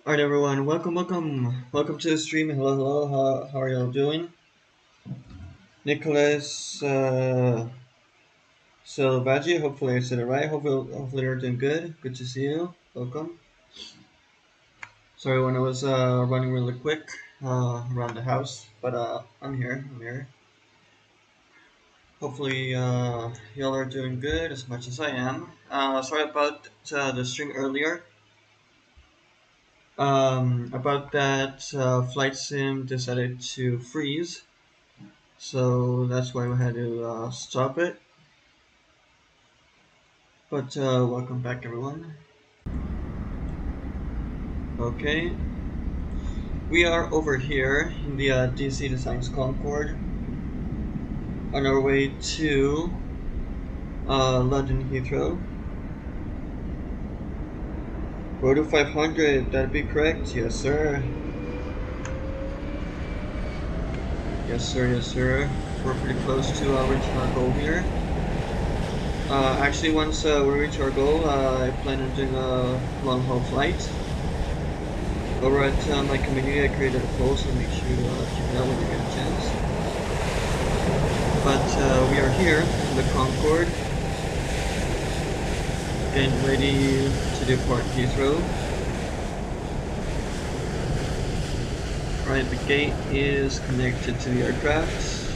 Alright everyone, welcome to the stream. Hello, how are y'all doing? Nicholas Silvaggi, hopefully I said it right. Hopefully you're doing good. Good to see you. Welcome. Sorry when I was running really quick around the house, but I'm here. Hopefully y'all are doing good as much as I am. Sorry about the stream earlier. About that flight sim decided to freeze. So that's why we had to stop it. But welcome back, everyone. Okay, we are over here in the DC Designs Concorde on our way to London Heathrow. Road to 500, that'd be correct. Yes, sir. Yes, sir. We're pretty close to reaching our goal here. Actually, once we reach our goal, I plan on doing a long haul flight. Over at my community, I created a poll, so make sure to check it out when you get a chance. But we are here in the Concorde, getting ready to depart Heathrow. Alright, the gate is connected to the aircraft.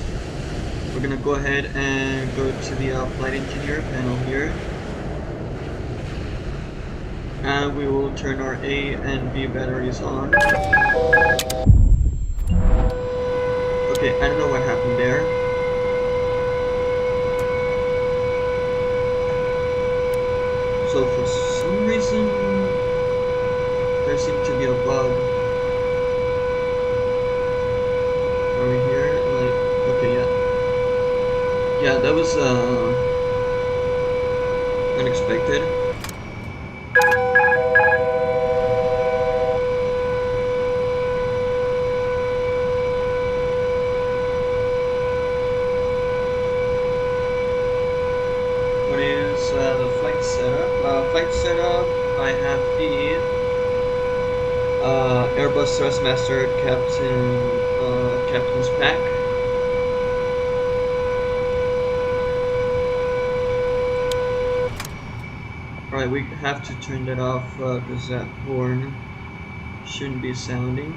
We're gonna go ahead and go to the flight engineer panel here. And we will turn our A and B batteries on. Okay, I don't know what happened there. So for some reason, there seemed to be a bug. Are we here? Like, okay, yeah. Yeah, that was unexpected. What is the flight setup? Flight setup, I have the Airbus Thrustmaster Captain's Pack. Alright, we have to turn that off because that horn shouldn't be sounding.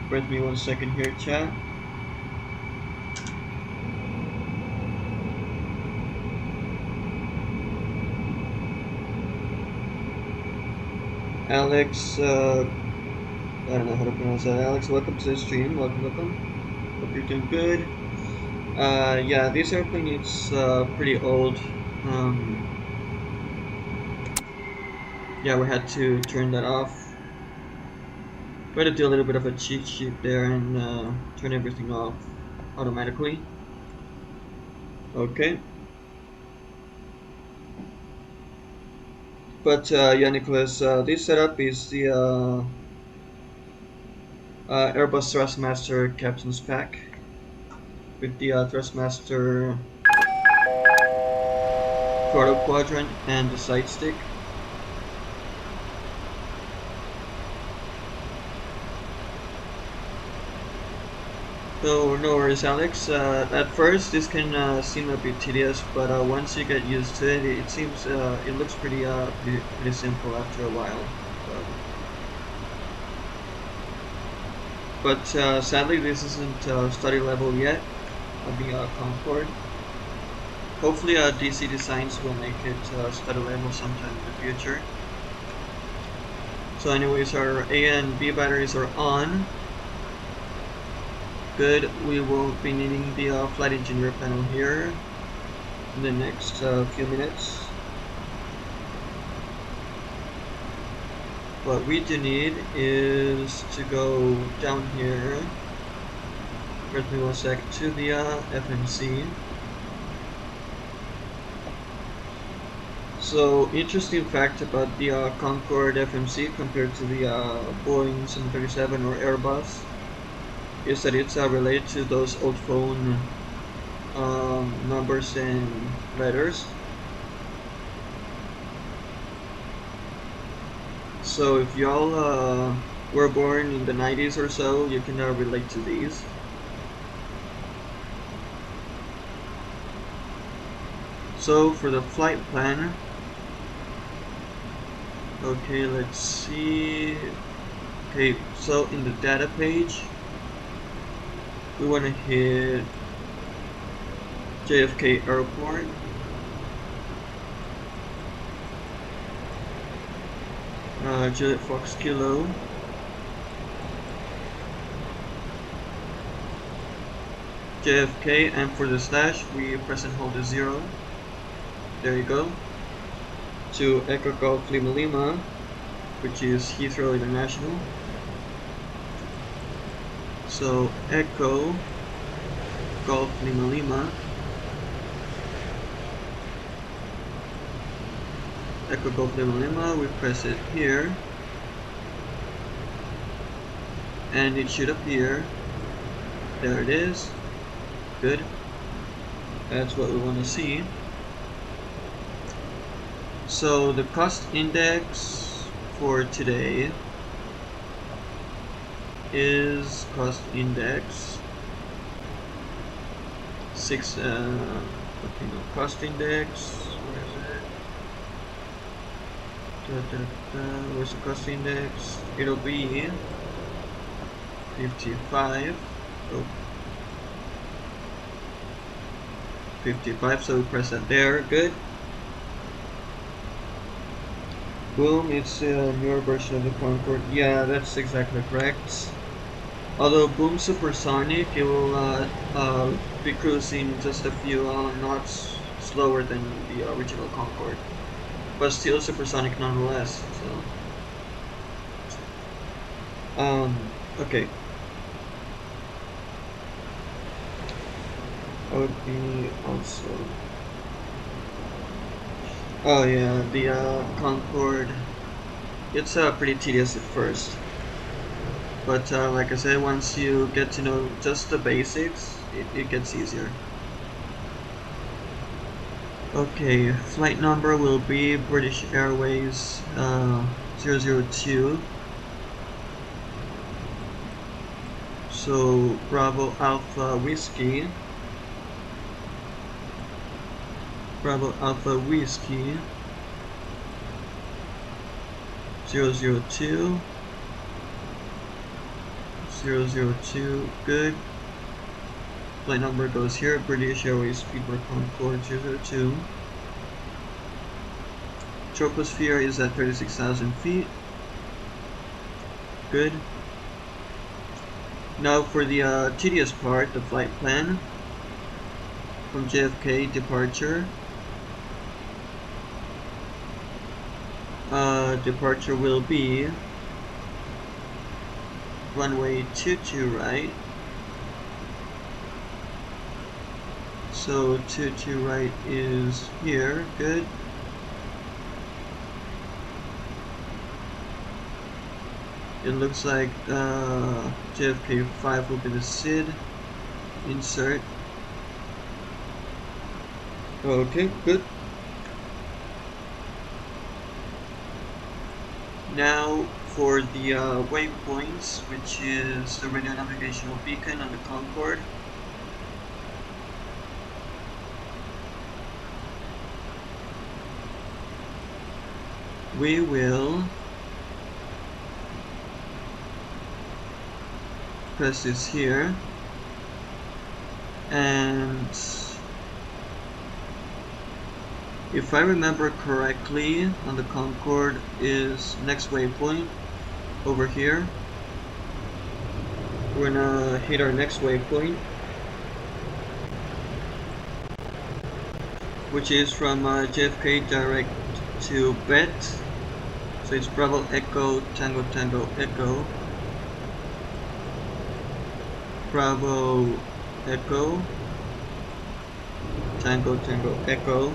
Wait me 1 second here, chat. Alex, I don't know how to pronounce that. Alex, welcome to the stream. Welcome. Hope you're doing good. Yeah, this airplane is pretty old. Yeah, we had to turn that off. Try to do a little bit of a cheat sheet there and turn everything off automatically. Okay. But yeah, Nicholas, this setup is the Airbus Thrustmaster Captain's Pack with the Thrustmaster throttle quadrant and the side stick. So no worries, Alex. At first, this can seem a bit tedious, but once you get used to it, it seems it looks pretty simple after a while. But sadly, this isn't study level yet of the Concorde. Hopefully, DC Designs will make it study level sometime in the future. So, anyways, our A and B batteries are on. Good, we will be needing the flight engineer panel here in the next few minutes. What we do need is to go down here, wait me 1 sec, to the FMC. So, interesting fact about the Concorde FMC compared to the Boeing 737 or Airbus is that it's related to those old phone numbers and letters. So if y'all were born in the 90s or so, you can relate to these. So for the flight plan, okay, let's see. Okay, so in the data page, we want to hit JFK Airport. Juliet Fox Kilo. JFK, and for the slash, we press and hold the 0. There you go. To Echo Golf Lima Lima, which is Heathrow International. So Echo Golf Lima Lima. Echo Golf Lima Lima, we press it here. And it should appear. There it is. Good. That's what we want to see. So the cost index for today is cost index 6. Okay, no, cost index. Where is it? Where's the cost index? It'll be 55. Oh. 55, so we press that there. Good. Boom, it's a newer version of the Concorde. Yeah, that's exactly correct. Although Boom Supersonic, it will be cruising just a few knots slower than the original Concorde, but still supersonic nonetheless. So, okay. Okay, also. Oh yeah, the Concorde. It's pretty tedious at first, but like I said, once you get to know just the basics, it gets easier. Okay, flight number will be British Airways 002. So Bravo Alpha Whiskey. Bravo Alpha Whiskey 002. 002, good. Flight number goes here, British Airways Speedbird Concorde 002. Troposphere is at 36,000 feet. Good. Now for the tedious part, the flight plan. From JFK departure. Departure will be runway 22 right. So 22 right is here, good. It looks like JFK 5 will be the SID. Insert. Okay, good. Now for the waypoints, which is the radio navigational beacon on the Concorde. We will press this here, and if I remember correctly, on the Concorde is next waypoint over here. We're gonna hit our next waypoint, which is from JFK direct to Bet. So it's Bravo Echo Tango Tango Echo. Bravo Echo Tango Tango Echo.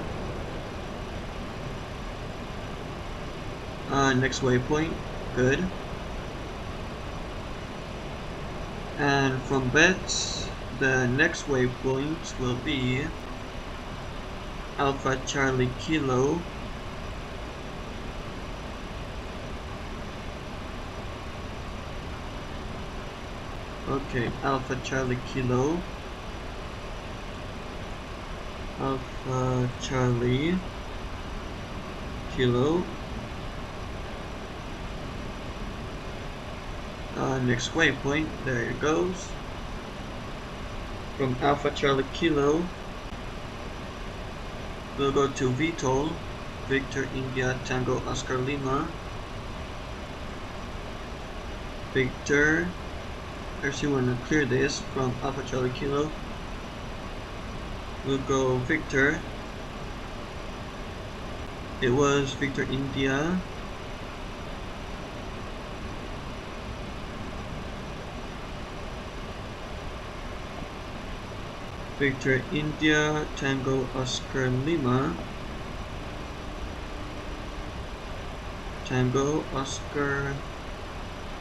Next waypoint, good. And from Bet, the next waypoint will be Alpha Charlie Kilo Okay, Alpha Charlie Kilo. Alpha Charlie Kilo. Next waypoint, there it goes. From Alpha Charlie Kilo, we'll go to VTOL, Victor India Tango Oscar Lima. Victor, actually want to clear this from Alpha Charlie Kilo. We'll go Victor. It was Victor India. Victor India Tango Oscar Lima. Tango Oscar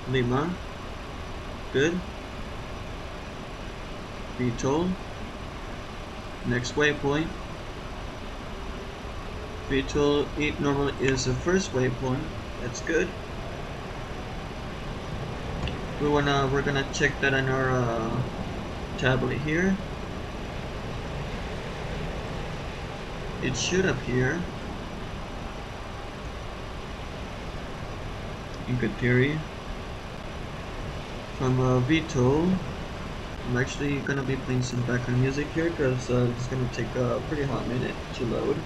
Lima. Good. VTOL. Next waypoint. VTOL 8 normally is the first waypoint. That's good. We're gonna check that on our tablet here. It should appear in good theory. From VTOL, I'm actually gonna be playing some background music here because it's gonna take a pretty hot minute to load.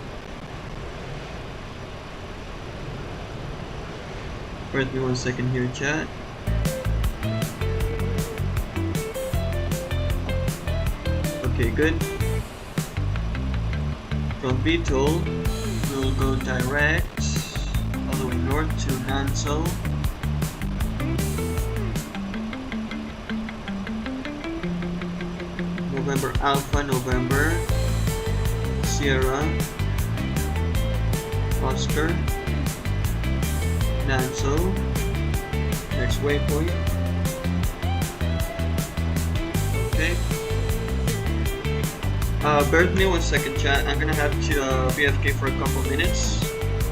Bear with me 1 second here, chat. Okay, good. From VTOL, we'll go direct all the way north to Hanso. November Alpha, November, Sierra, Oscar, Nanso. Next waypoint. Okay. Bear with me 1 second, chat. I'm gonna have to be AFK for a couple minutes.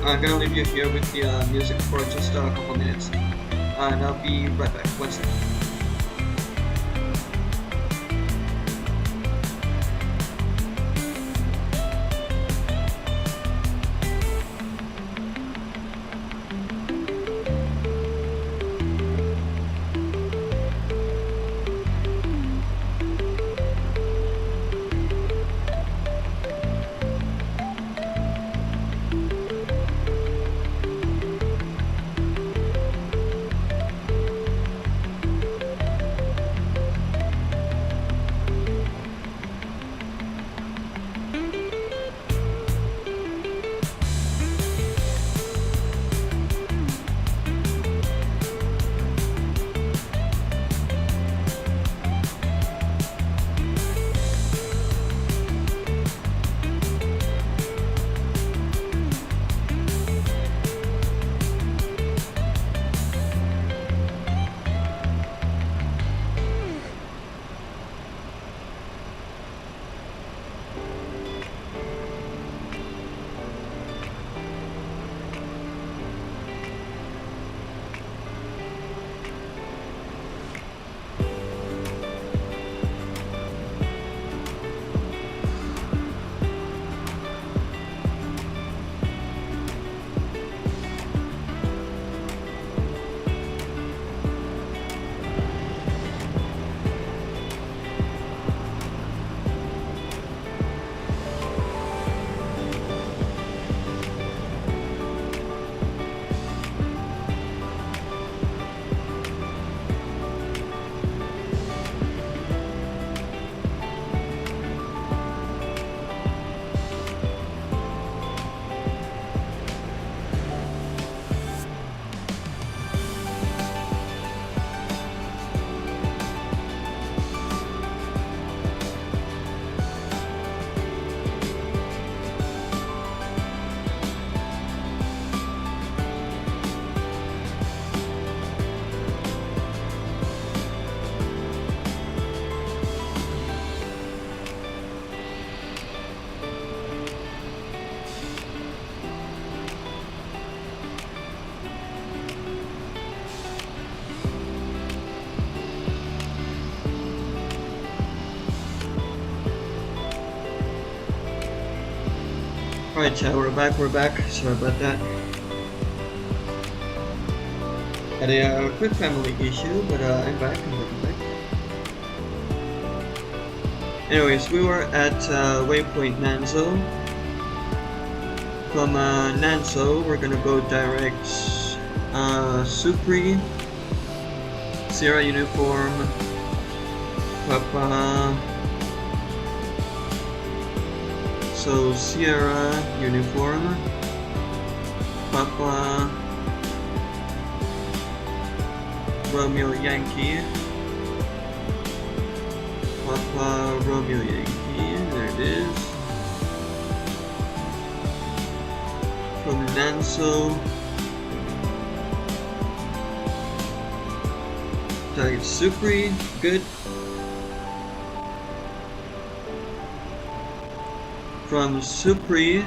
I'm gonna leave you here with the music for just a couple minutes. And I'll be right back. 1 second. Alright, chat, we're back. Sorry about that. Had a quick family issue, but I'm back. Anyways, we were at waypoint Nanzo. From Nanzo, we're gonna go direct Supri, Sierra Uniform, Papa. So Sierra Uniform, Papa, Romeo Yankee, Papa Romeo Yankee, there it is. From Nanso, target Supri, good. From Supri,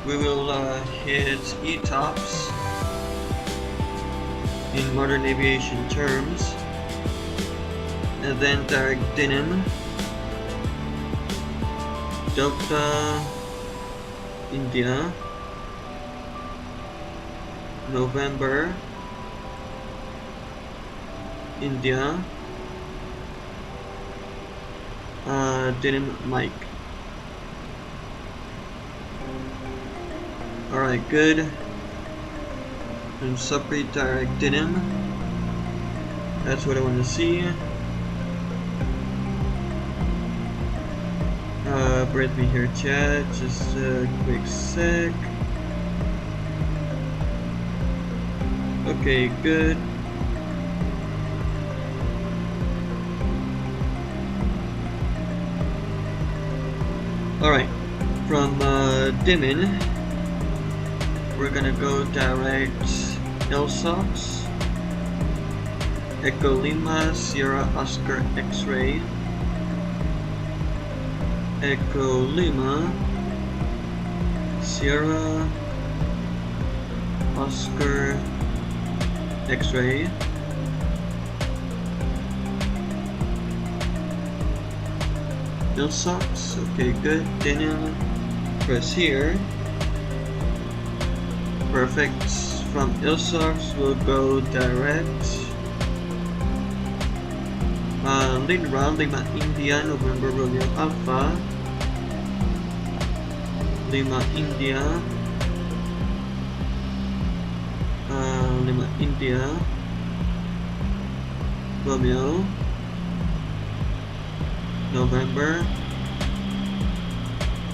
we will hit E-tops in modern aviation terms, and then direct Denim, Delta, India, November, India, Denim Mike. Alright, good. And Supri direct Denim. That's what I want to see. Bear with me here, chat. Just a quick sec. Okay, good. Alright, from Dimin, we're gonna go direct LSOX, Echo Lima, Sierra Oscar X-Ray, Echo Lima, Sierra Oscar X-Ray, LSOX, okay, good. Denim, press here. Perfect. From LSOX, we'll go direct Lima India, November Romeo Alpha, Lima India, Lima India, Romeo, November,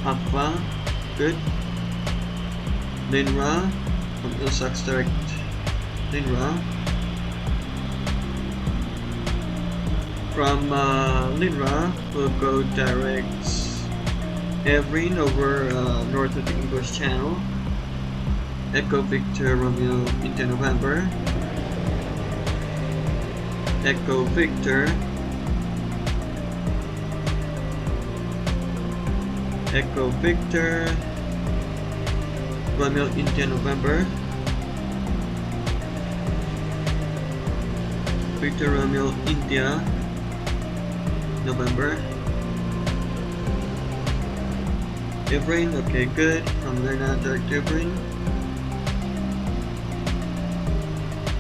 Alpha, good. Linra, from LSOX direct Linra. From Linra, we'll go direct Evryn over north of the English Channel. Echo Victor Romeo India November. Echo Victor. Echo Victor Romeo India November. Victor Romeo India November. Evryn, okay, good. From there now direct Evryn.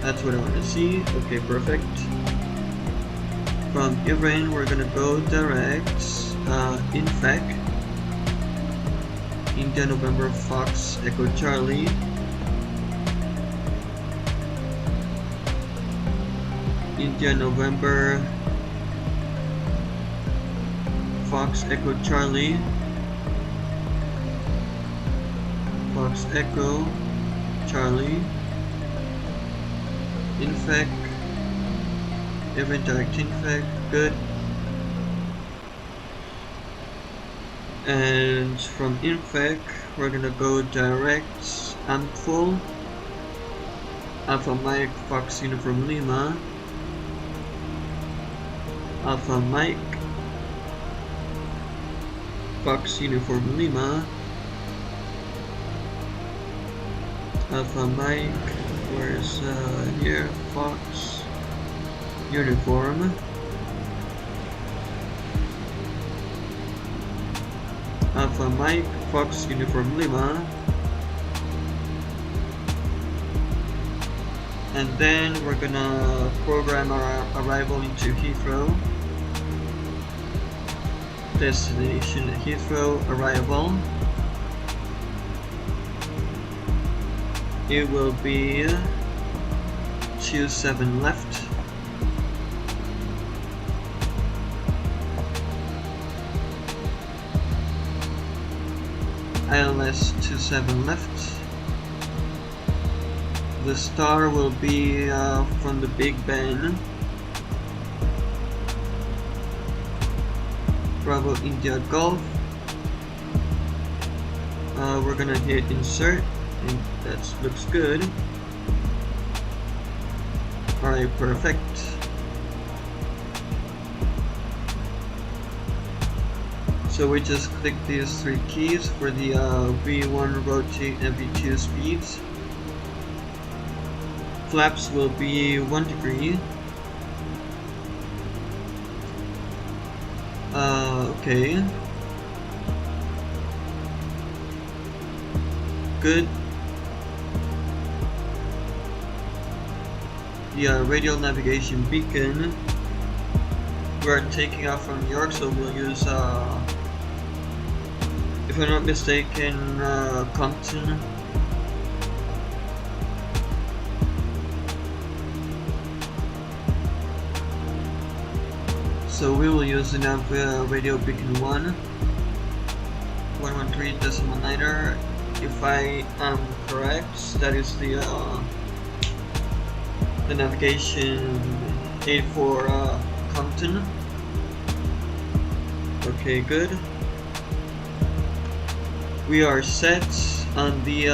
That's what I want to see. Okay, perfect. From Evryn, we're gonna go direct Infec, India November Fox Echo Charlie. India November Fox Echo Charlie. Fox Echo Charlie. Infec. Event direct Infec. Good. And from Infec, we're gonna go direct Amphol, Alpha Mike Fox Uniform Lima, Alpha Mike Fox Uniform Lima, Alpha Mike, where's here, Fox Uniform, Alpha Mike, Fox Uniform Lima. And then we're gonna program our arrival into Heathrow. Destination Heathrow, arrival. It will be 27 left. ILS 27 left. The star will be from the Big Ben. Bravo India Golf. We're gonna hit insert, and that looks good. Alright, perfect. So we just click these three keys for the V1 rotate and V2 speeds. Flaps will be 1 degree. Okay. Good. The radial navigation beacon. We're taking off from New York, so we'll use, if I'm not mistaken, Compton. So we will use the nav radio beacon 113.9er. If I am correct, that is the navigation aid for Compton. Okay, good. We are set on the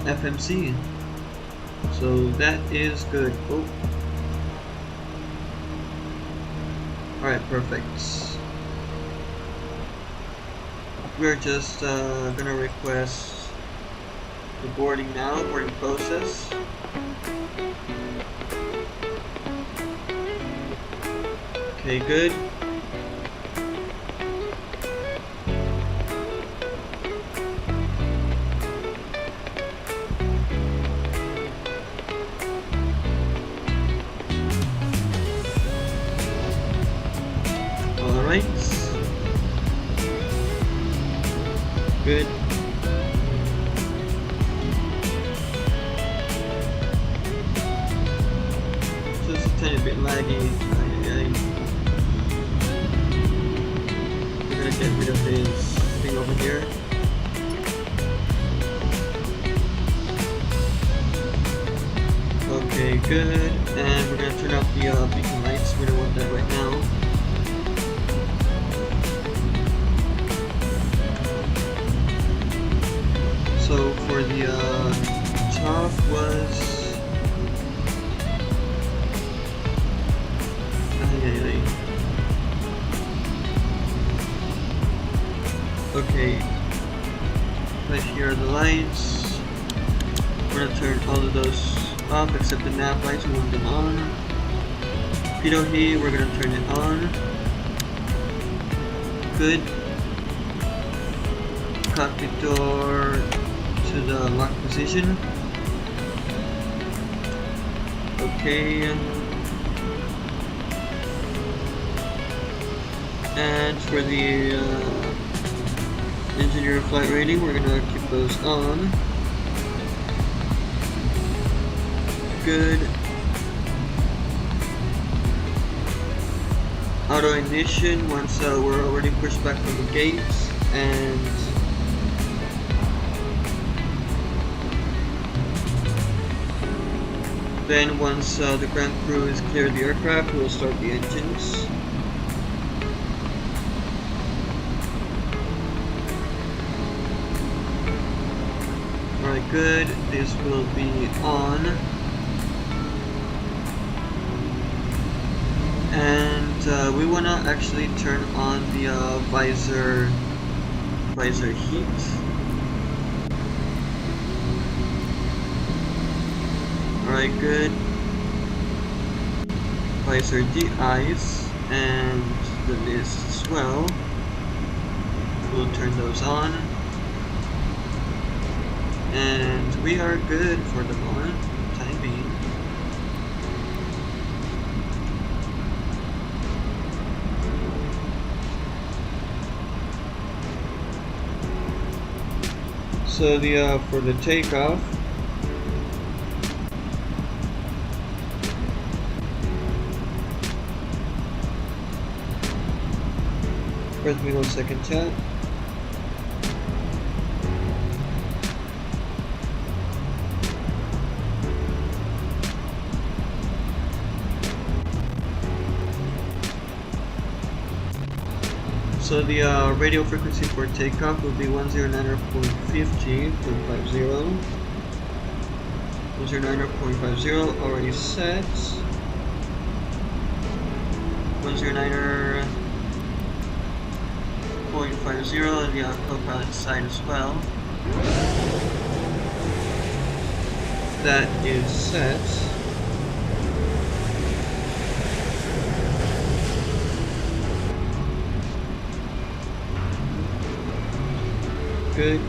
FMC, so that is good. Oh. Alright, perfect. We're just gonna request the boarding now, boarding process. Okay, good. Alright. Good. Just a tiny bit laggy. We're gonna get rid of this thing over here. Okay, good. And we're gonna turn off the beacon lights. We don't want that right now. So for the top was okay. Right here are the lights. We're gonna turn all of those off except the nav lights. We want them on. Pitot heat, we're gonna turn it on. Good. Cockpit door to the lock position. Okay. And for the engineer flight rating, we're gonna keep those on. Good. Auto ignition once we're already pushed back from the gates, and then once the ground crew is cleared the aircraft, we'll start the engines. Alright, good. This will be on. And we want to actually turn on the visor heat. Alright, good. Visor de-ice and the list as well. we'll turn those on. And we are good for the moment, time being. So for the takeoff, first we go second tap. So the radio frequency for takeoff will be 109.50, 109.50 already set. 109.50 on the co-pilot side as well. That is set. Good.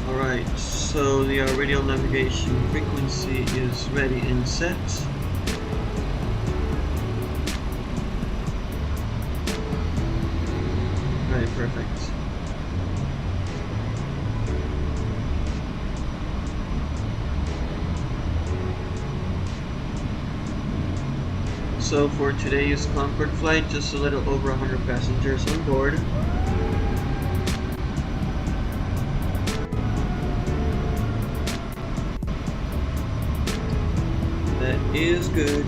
Alright, so the radial navigation frequency is ready and set. Right, perfect. So for today's Concorde flight, just a little over 100 passengers on board. That is good.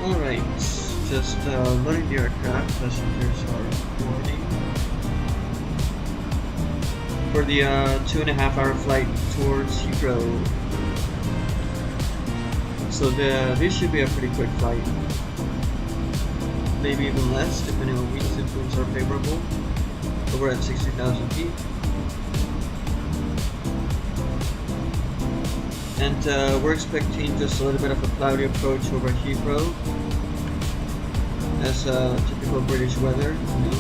Alright, just loading the aircraft, passengers are boarding. For the 2.5-hour flight towards Heathrow. So this should be a pretty quick flight. Maybe even less, depending on which symptoms are favorable. Over at 60,000 feet. And we're expecting just a little bit of a cloudy approach over Heathrow, as typical British weather, you know.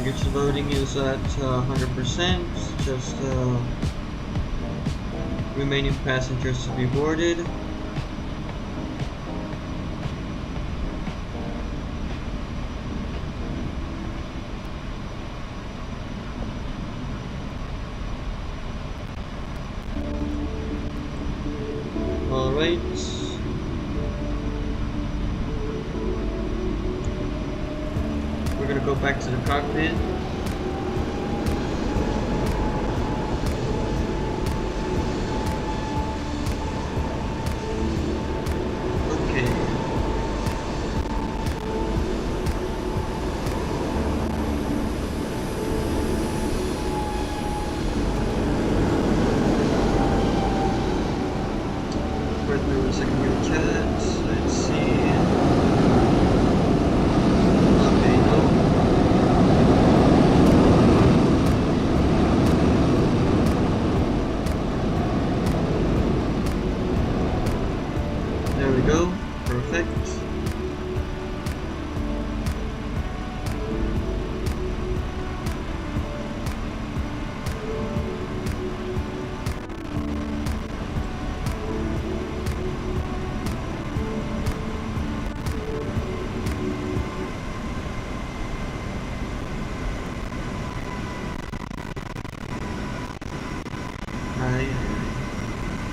Baggage loading is at 100%, just remaining passengers to be boarded. Alright. We're gonna go back to the cockpit.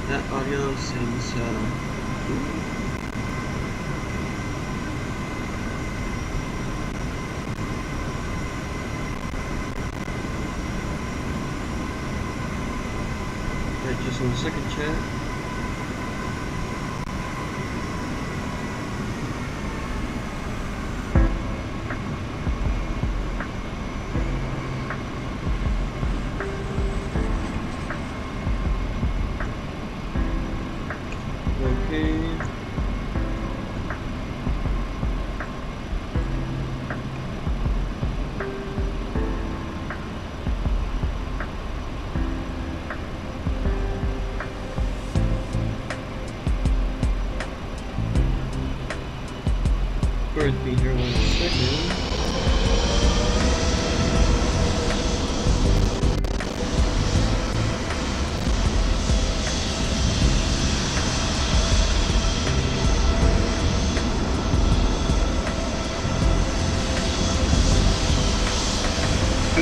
That audio seems right, just 1 second, chat. Be here 1 second.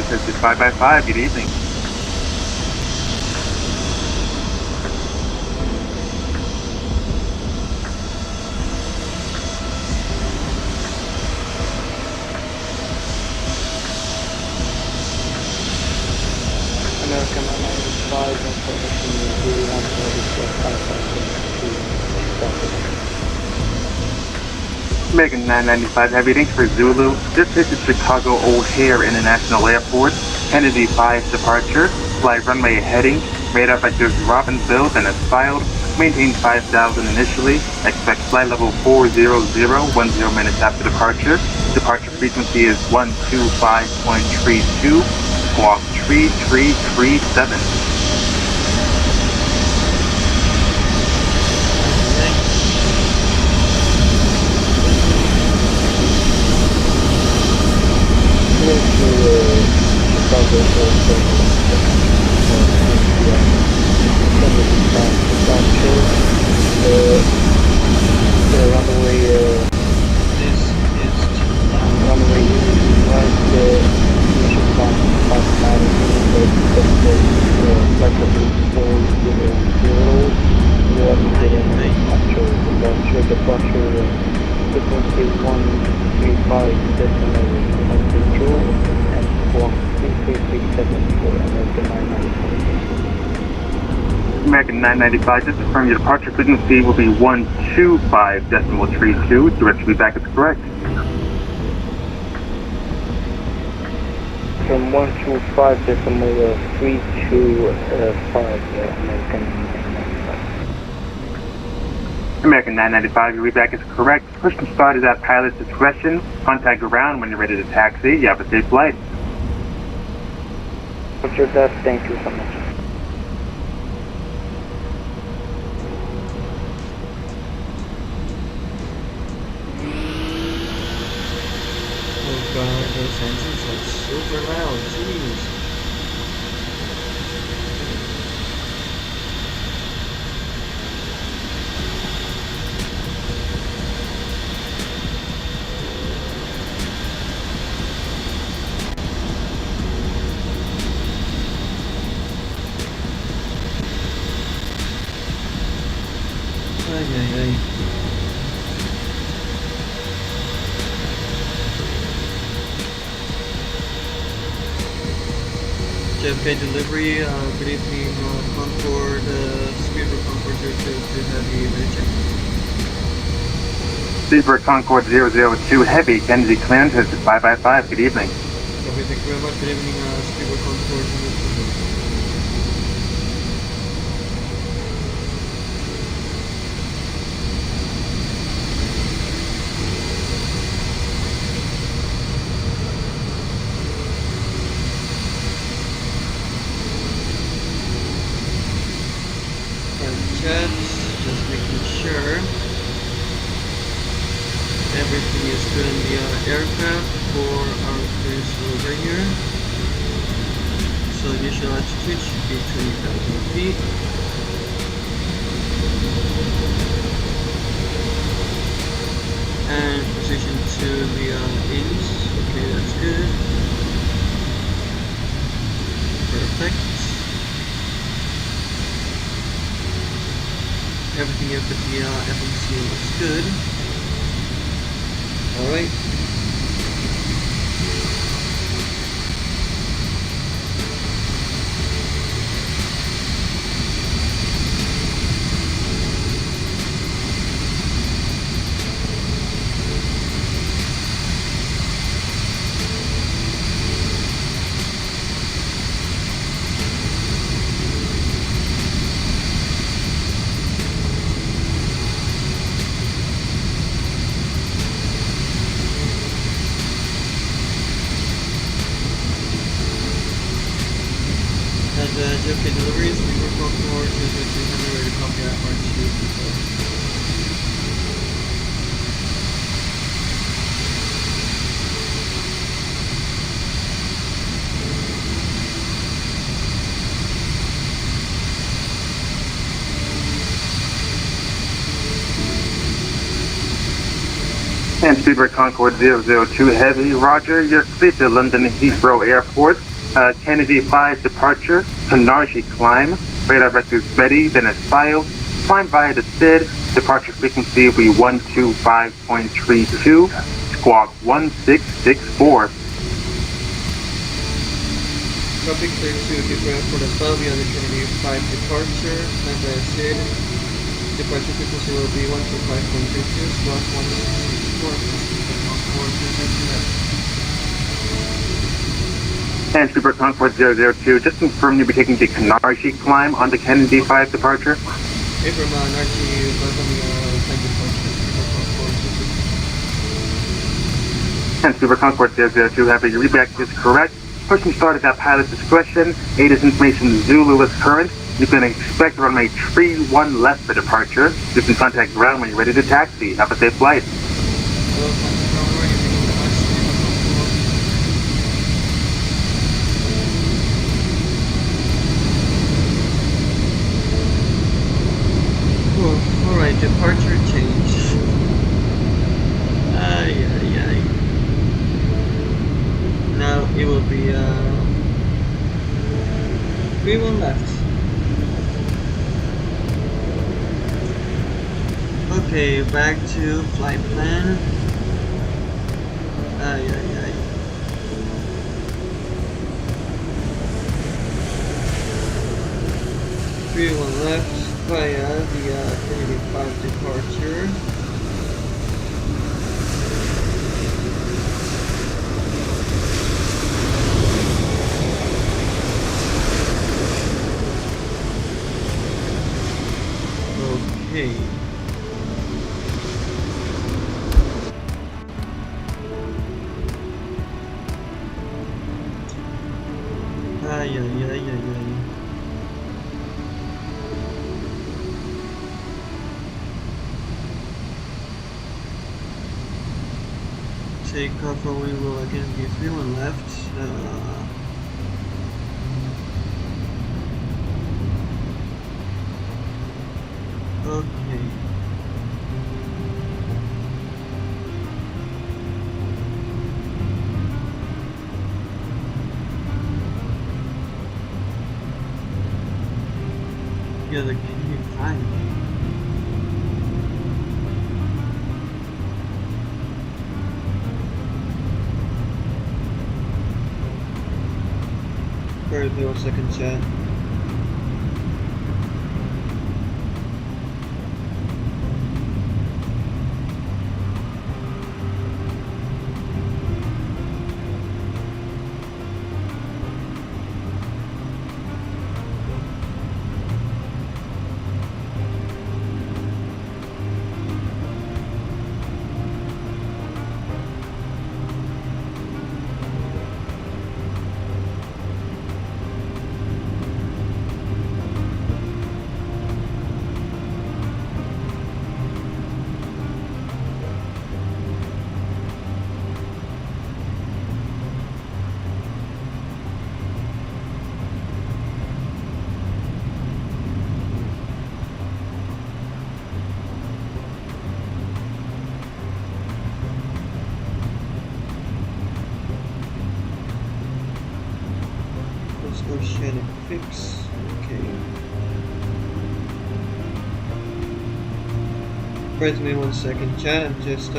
This is 5x5, good evening. American 995 Heavy, thanks for Zulu. This is Chicago O'Hare International Airport, Kennedy 5 departure, flight runway heading, made up at Robbinsville, then as filed, maintain 5,000 initially, expect flight level 400, 10 minutes after departure. Departure frequency is 125.32, squawk 3337. American 995, just confirm your departure frequency will be 125.32. Directly back is correct. From 125.325, American 995. American 995, your readback is correct. Push and start is at pilot's discretion. Contact ground when you're ready to taxi. You have a safe flight. Roger that, thank you so much. Okay. god, those engines are super loud, jeez. Ay, ay, ay. JFK delivery, good evening, Concorde, Speedbird Concorde 002 Heavy, ready check. Speedbird Concorde 002 Heavy, Kennedy clearance is 5 good evening. Okay, thank you very much, good evening, Speedbird Concorde 002. Just making sure everything is good in the aircraft for our cruise over here. So initial altitude should be 20,000 feet. And position to the east. Okay, that's good. Perfect. Everything up at the FMC looks good. Alright. JFK deliveries, we were Concorde 00200, ready to copy at R2. And Speedbird Concorde 002 Heavy, roger, you're clear to London Heathrow Airport. Kennedy 5 departure, Carnegie climb, radar vectors ready, then it's filed, climb via the SID, departure frequency will be 125.32, squawk 1664. Copy clear to departure for the above, the Kennedy 5 departure, and the SID, departure frequency will be 125.32, squawk 1664, And Speedbird Concorde 002, just confirm you'll be taking the Carnegie climb on the Kennedy 5 departure. Hey, from Narchi, welcome time departure, And Speedbird Concorde 002, happy your readback is correct. Pushing start is at pilot's discretion. ATIS information Zulu is current. You can expect runway 31 left for departure. You can contact ground when you're ready to taxi. Have a safe flight. Alright, departure change. Ay, ay, ay. Now it will be 31 left. Okay, back to flight plan. Ay, ay, ay. One left via the Kennedy 5 departure. Okay. Ay, ay, ay, ay, ay. takeoff, we will again be 31 left. Okay. Yeah, the King-5. For the second chat. Oceanic fix. Okay. Wait me 1 second, chat. I'm just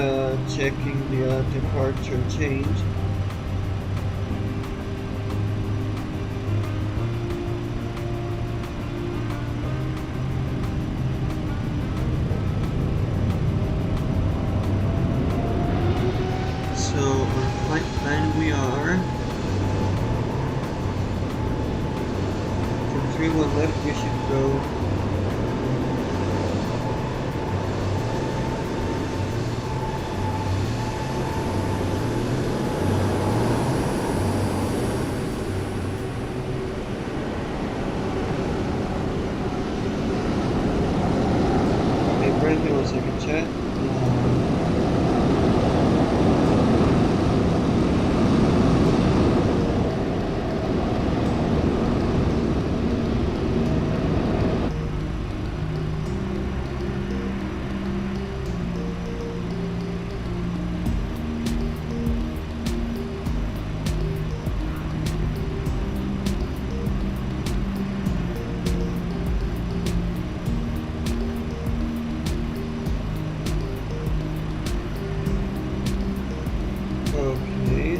checking the departure change. So on flight plan we are 31 left, we should go okay, break me 1 second, chat. Okay,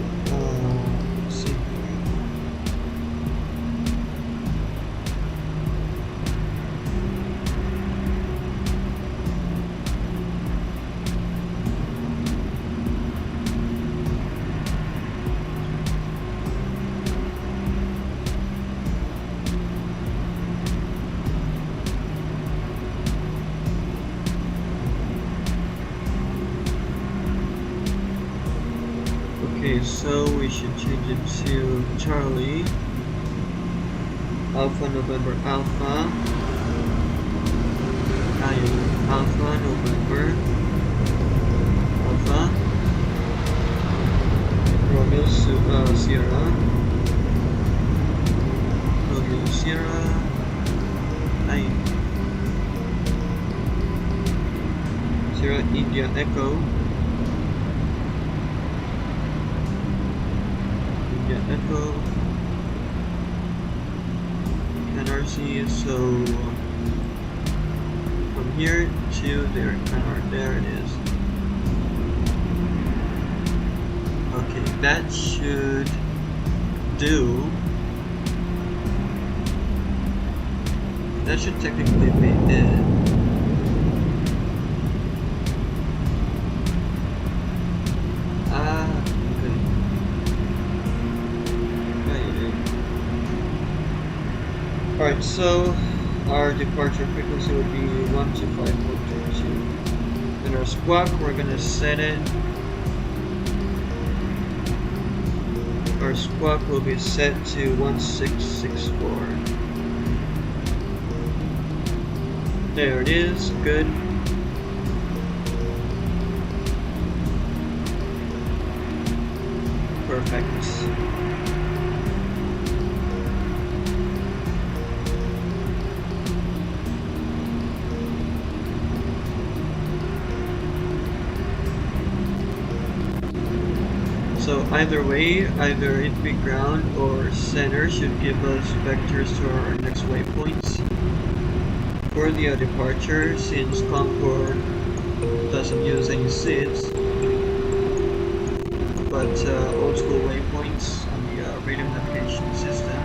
let's see. Okay, so we should change it to Charlie, Alpha November Alpha, Alpha November Alpha, Romeo Sierra, Romeo Sierra, 9, Sierra India Echo, Echo, NRC, so from here to there, there it is. Okay, that should do. That should technically be it. Alright, so our departure frequency would be 125.32. And our squawk, we're gonna set it. Our squawk will be set to 1664. There it is, good. perfect. So either way, either it be ground or center should give us vectors to our next waypoints. For the departure, since Concorde doesn't use any seeds, but old school waypoints on the radio navigation system.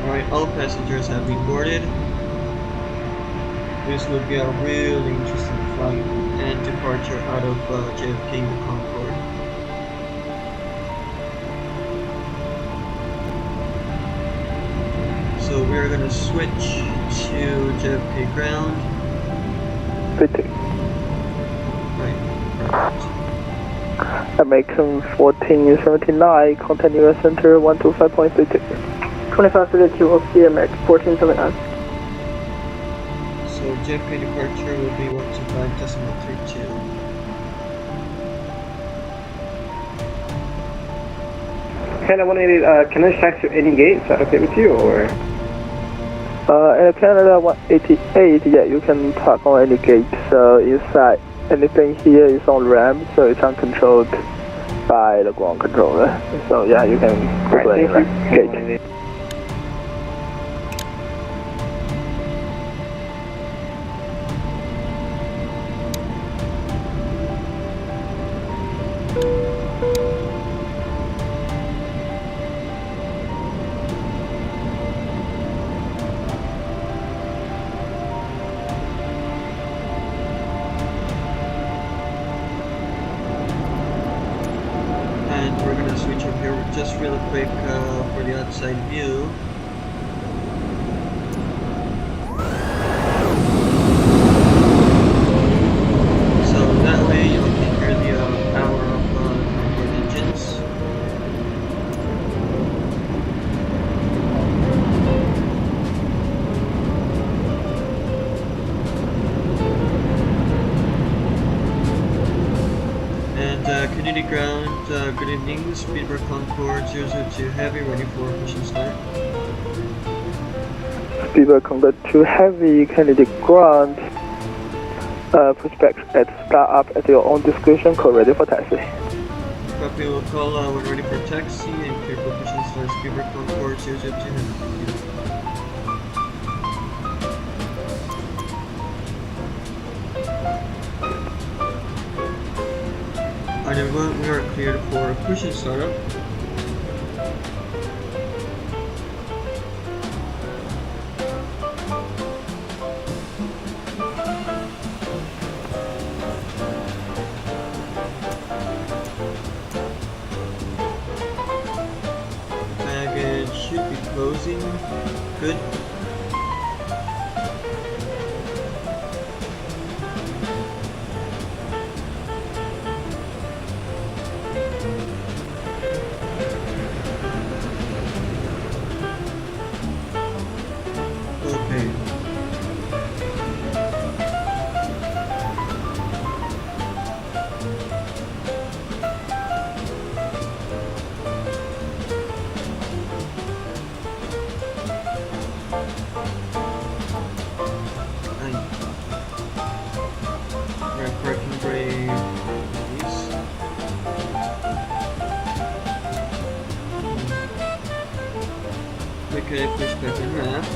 Alright, all passengers have been boarded. This would be a really interesting flight and departure out of JFK in the Concorde. So we're gonna switch to JFK ground. Right. American 1479, contact US Center 125.32. 2532 will see American 1479. So JFK departure will be 125.32. Canada 188, can I taxi to any gate? Is that okay with you, or? In Canada 188, yeah, you can park on any gate. So inside, anything here is on ramp, so it's uncontrolled by the ground controller. So yeah, you can go to any gate. Switch up here just real quick for the outside view. So that way you can hear the power of the Concorde engines. And community ground. Good evening, Speedbird Concorde 002 Heavy, ready for mission start. Speedbird Concorde 2 Heavy, candidate ground. Push back at start up at your own discretion, call ready for taxi. Copy, will call when ready for taxi and clear for mission start. Speedbird Concorde 002 Heavy. Alright everyone, we are cleared for push and startup. Baggage should be closing. Good. Okay, push back in half.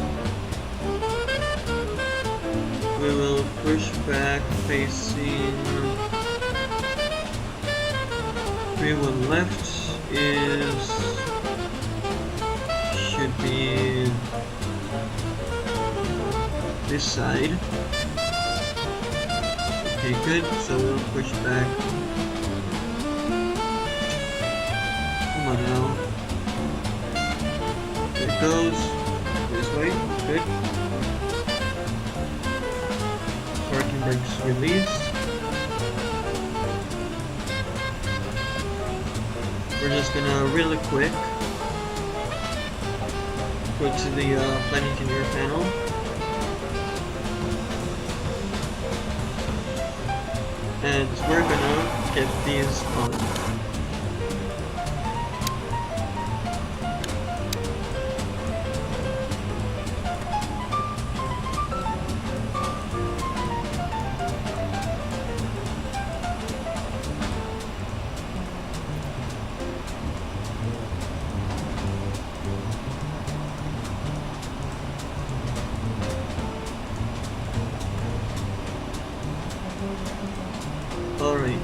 We will push back facing 31 left should be this side. Okay, good. So we'll push back. Come on now. There it goes. This way. Good. Parking brakes released. we're just gonna really quick go to the flight engineer panel. And we're gonna get these on. Alright.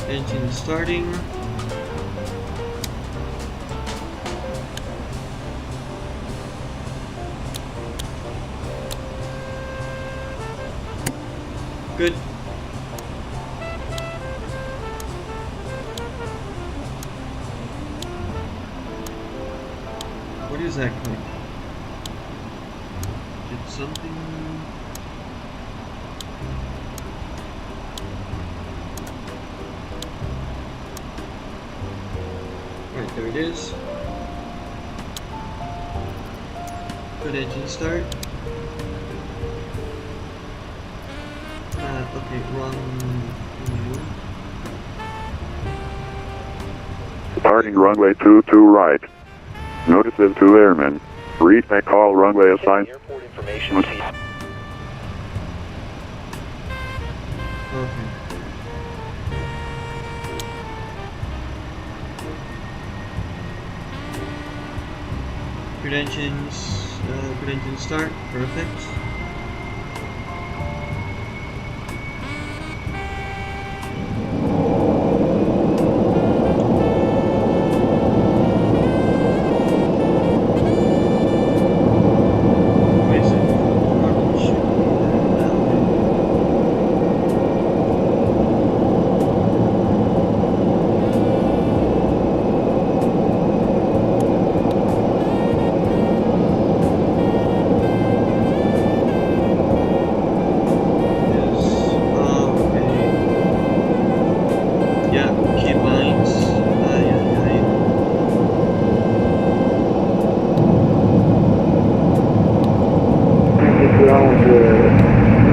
Engine starting. Good. What is that click? Did something... Right, there it is. Good engine start. Okay, run new. Departing runway 22 right. Notices to airmen. Retake all runway assigned. Airport information. Okay. Good engines, good engine start, perfect.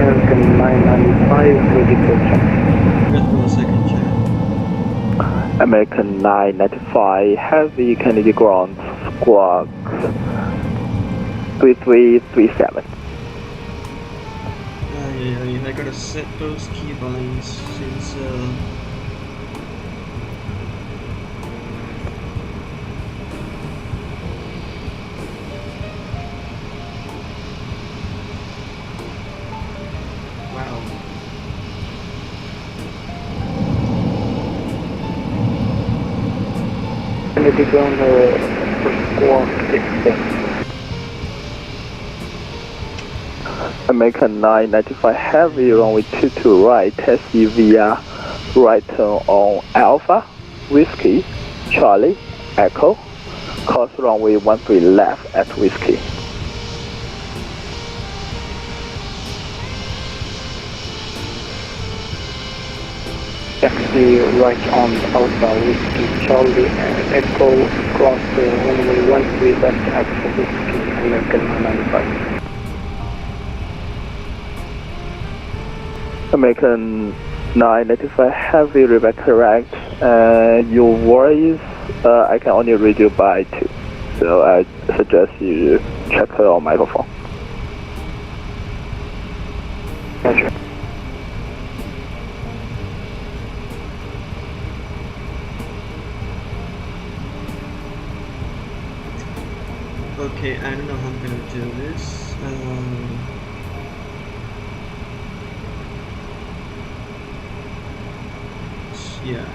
American 995 for departure. Red Bull second check. American 995 Heavy Kennedy ground squawk 3337. Yeah, I gotta set those key binds since wow. Kennedy ground for squawk 66. American 995 Heavy runway 22 right, taxi via right turn on Alpha, Whiskey, Charlie, Echo, course runway 13 left at Whiskey. Taxi right on Alpha, Whiskey, Charlie, and Echo, cross runway 13 left at Whiskey, American 995. American 995 Heavy, Rebecca correct. Your voice, I can only read you by 2. So I suggest you check your microphone. Gotcha. Okay, I don't know how I'm gonna do this. Yeah.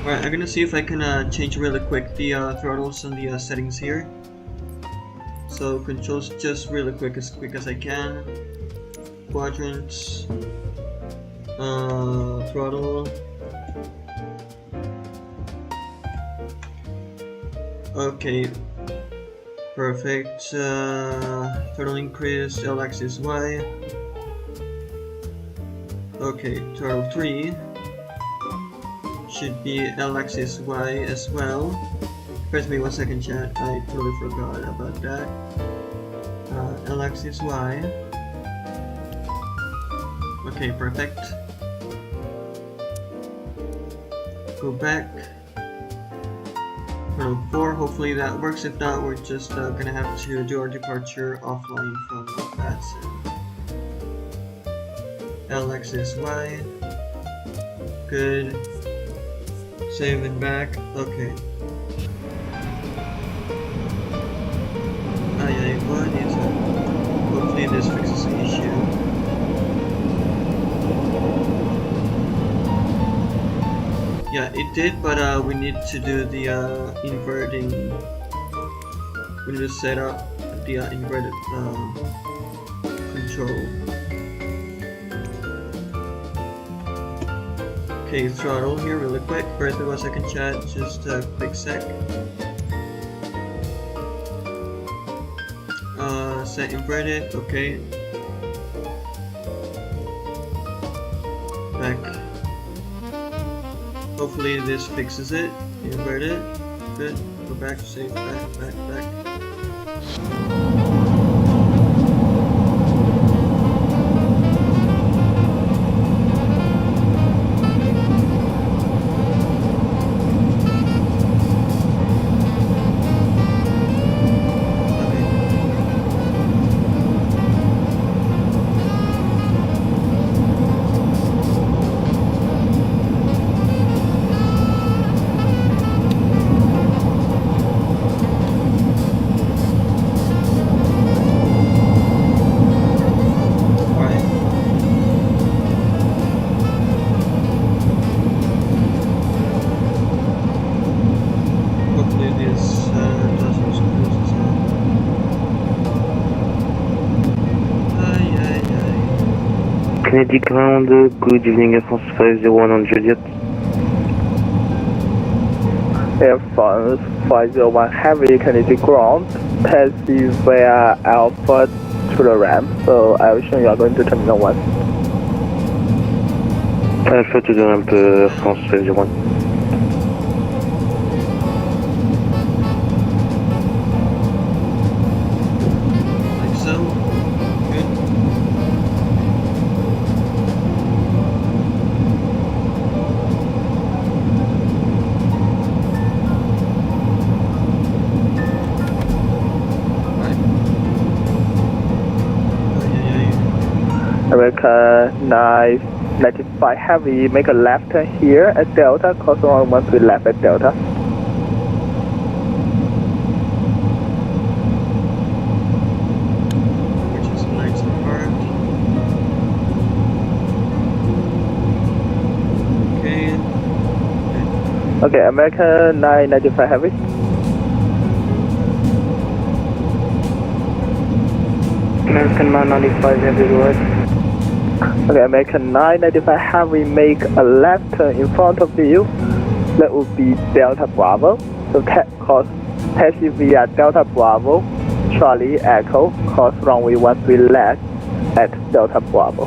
Alright, I'm gonna see if I can change really quick the throttles and the settings here. So controls just really quick as I can. quadrants. Throttle. Okay, perfect. Throttle increase, L axis Y. Okay, throttle 3 should be L axis Y as well. First me 1 second, chat. I totally forgot about that. L axis Y. Okay, perfect. Go back. Throttle 4, hopefully that works. If not, we're just gonna have to do our departure offline from Batson. L axis Y. Good. Save and back. Okay. What is it? Hopefully this fixes the issue. Yeah, it did, but we need to do the inverting. We need to set up the inverted control. Okay, throttle here really quick. First, 1 second, chat. Just a quick sec. Set inverted. Okay. Back. Hopefully this fixes it. Invert it. Good. Go back. Save. Back. Kennedy ground, good evening, Air France 501 on Juliet. Air France 501 Heavy Kennedy ground, taxi via Alpha to the ramp, so I assume you are going to Terminal 1. Alpha to the ramp, Air France 501. Like so. Good. America 995 Heavy, make a left turn here at Delta, course 113 left at Delta. Which is nice and hard. Okay. Okay, America 995 Heavy. American 995 Heavy, go ahead. Okay, American 995 Heavy, make a left turn in front of you. That would be Delta Bravo. So course taxi via Delta Bravo, Charlie Echo, course runway 13 left at Delta Bravo.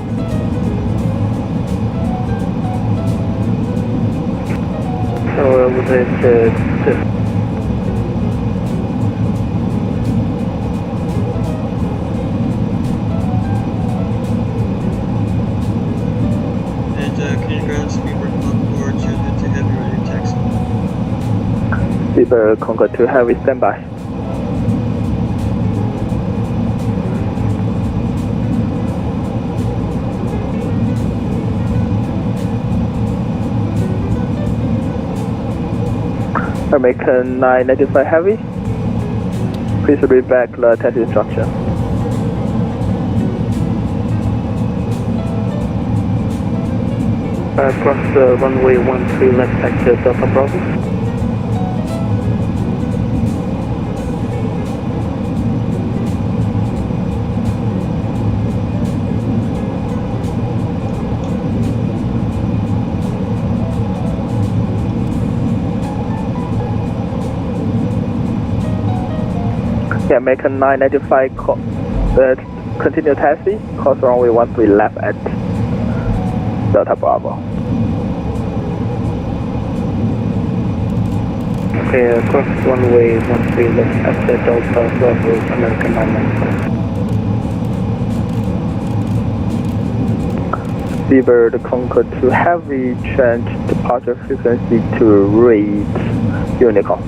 So with it, Canadian ground speedbird Concorde, Juliet to heavy ready taxi. Speedbird Concorde to Heavy, standby. American 995 Heavy, please read back the taxi instruction. cross runway 13 left at Delta Bravo. Yeah, make a 995 continue taxi, course runway 13 left at Delta Bravo. Okay, cross runway 13 left at Delta Bravo, American 995. Seabird Concorde to Heavy, change departure frequency to read Unicorn.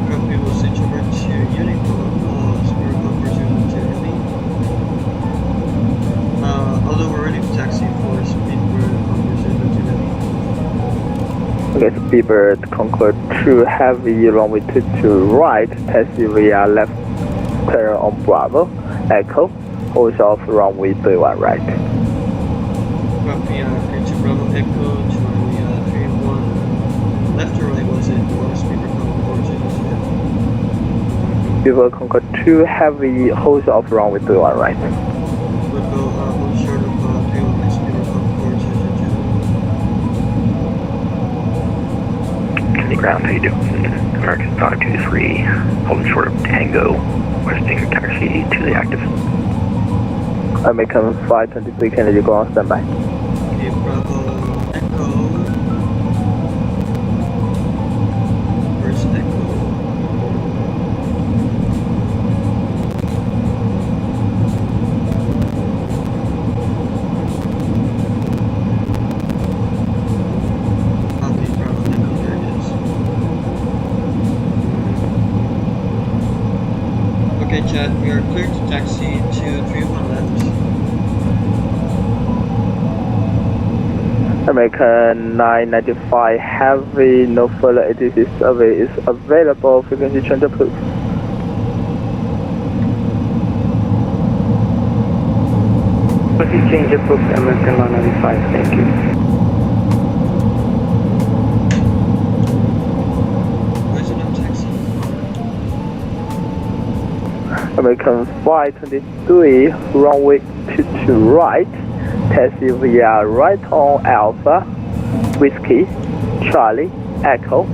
Copy, we'll switch over to Unicorn, Spirit Comfort 02 although we're ready to taxi for Speedbird Comfort 02 Okay, Seabird Concorde to Heavy, runway 22 right, taxi via left turn on Bravo, Echo, hold off runway 31 right. Copy, clear to Bravo Echo, to runway 31. Left or right was it? Or Speedbird Comfort 02? Seabird Concorde to Heavy, hold off runway 31 right. We'll go hold short of 31 Speedbird Comfort 02. Kenny Ground, how you doing? American 523, holding short of Tango, requesting taxi to the active. American 523 Kennedy ground standby. Okay, Bravo Echo. Where's Echo? Okay, Bravo Echo, there it is. Okay, Chad, we are clear to taxi to 31 left. American 995 Heavy, no further ATC survey is available. Frequency change approved. Frequency change approved, American 995, thank you. Where's it on taxi? American 523, runway 22 right, taxi via right on Alpha, Whiskey, Charlie, Echo,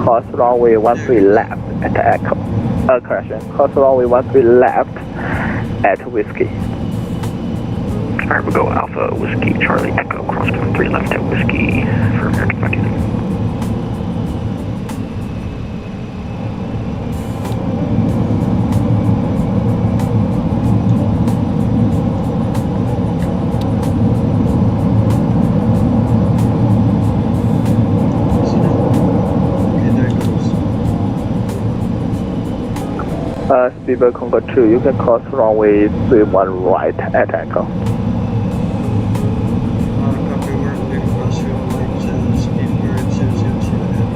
course runway 13 left at Echo. Correction, course runway 13 left at Whiskey. Alright, we'll go Alpha, Whiskey, Charlie, Echo, cross 3 left at Whiskey for American 523. Okay, there it goes. Speedbird Concorde 2, you can cross runway 31 right at Echo. Copy, we're clear to cross field light, Speedbird 002 ahead.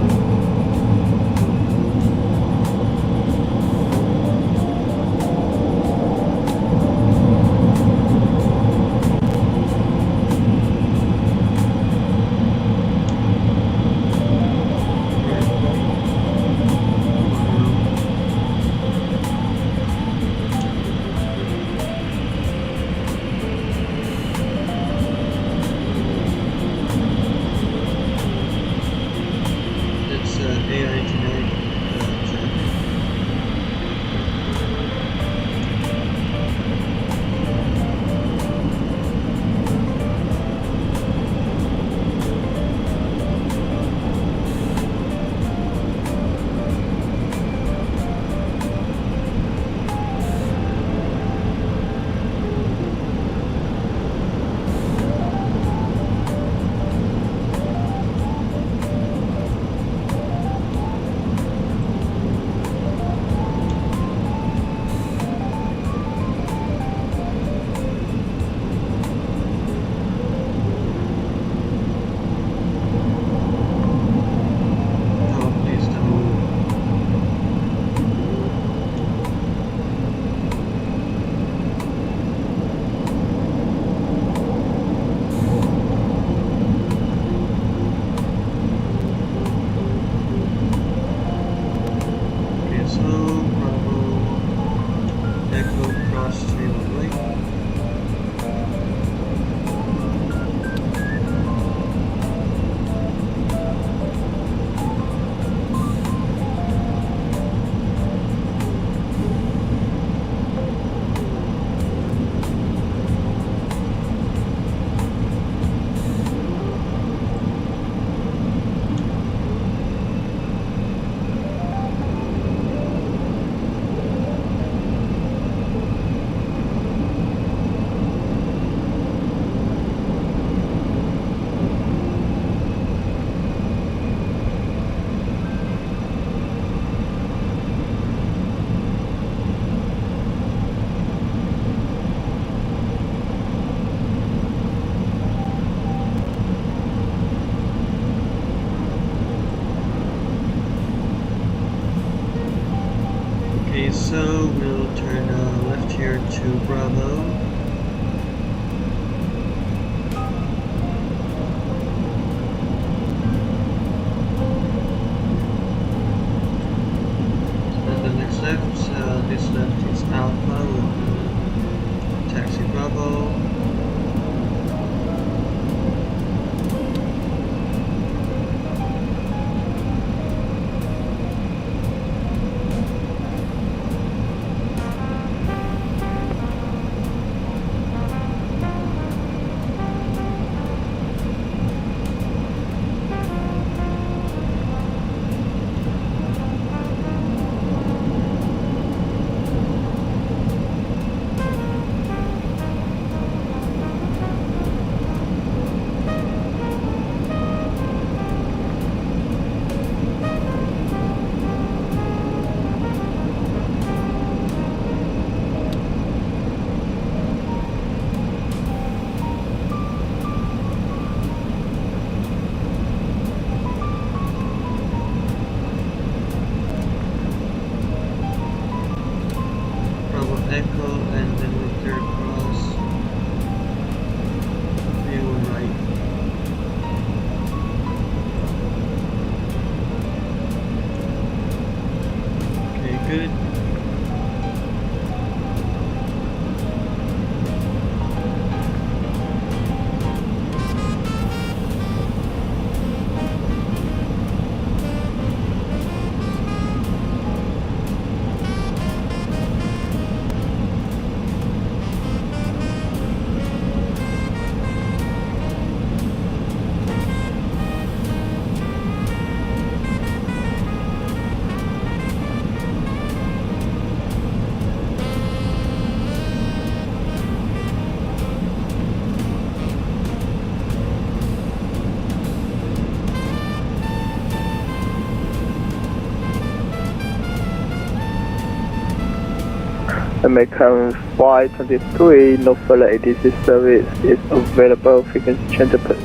American 523, no further ATC service is available. Frequency change please.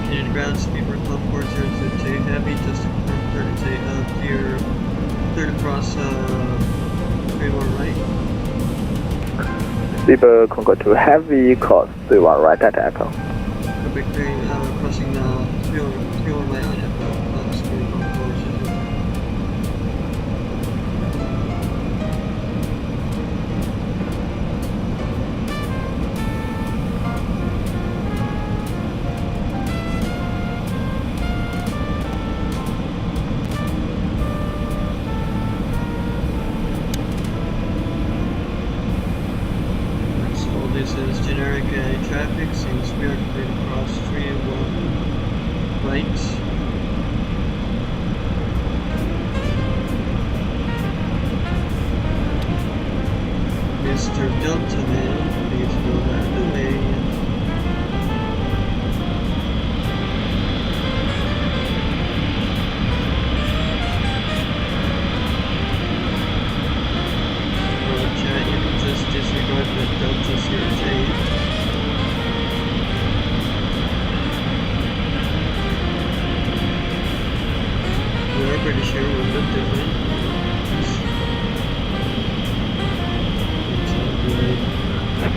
Canadian ground speed for Concorde 002 heavy, just to confirm 30 clear, third across 31 right. Speedbird Concorde 2 heavy, course 31 right at Echo. Quebec 3 crossing 31 right on Echo, speed Concorde 002. This is generic traffic since we are going to cross 3-1 right. Mr. Delta Man, please go out of the way. Chat, you can just disregard the Delta's here, Jade. We are pretty sure we're a bit different.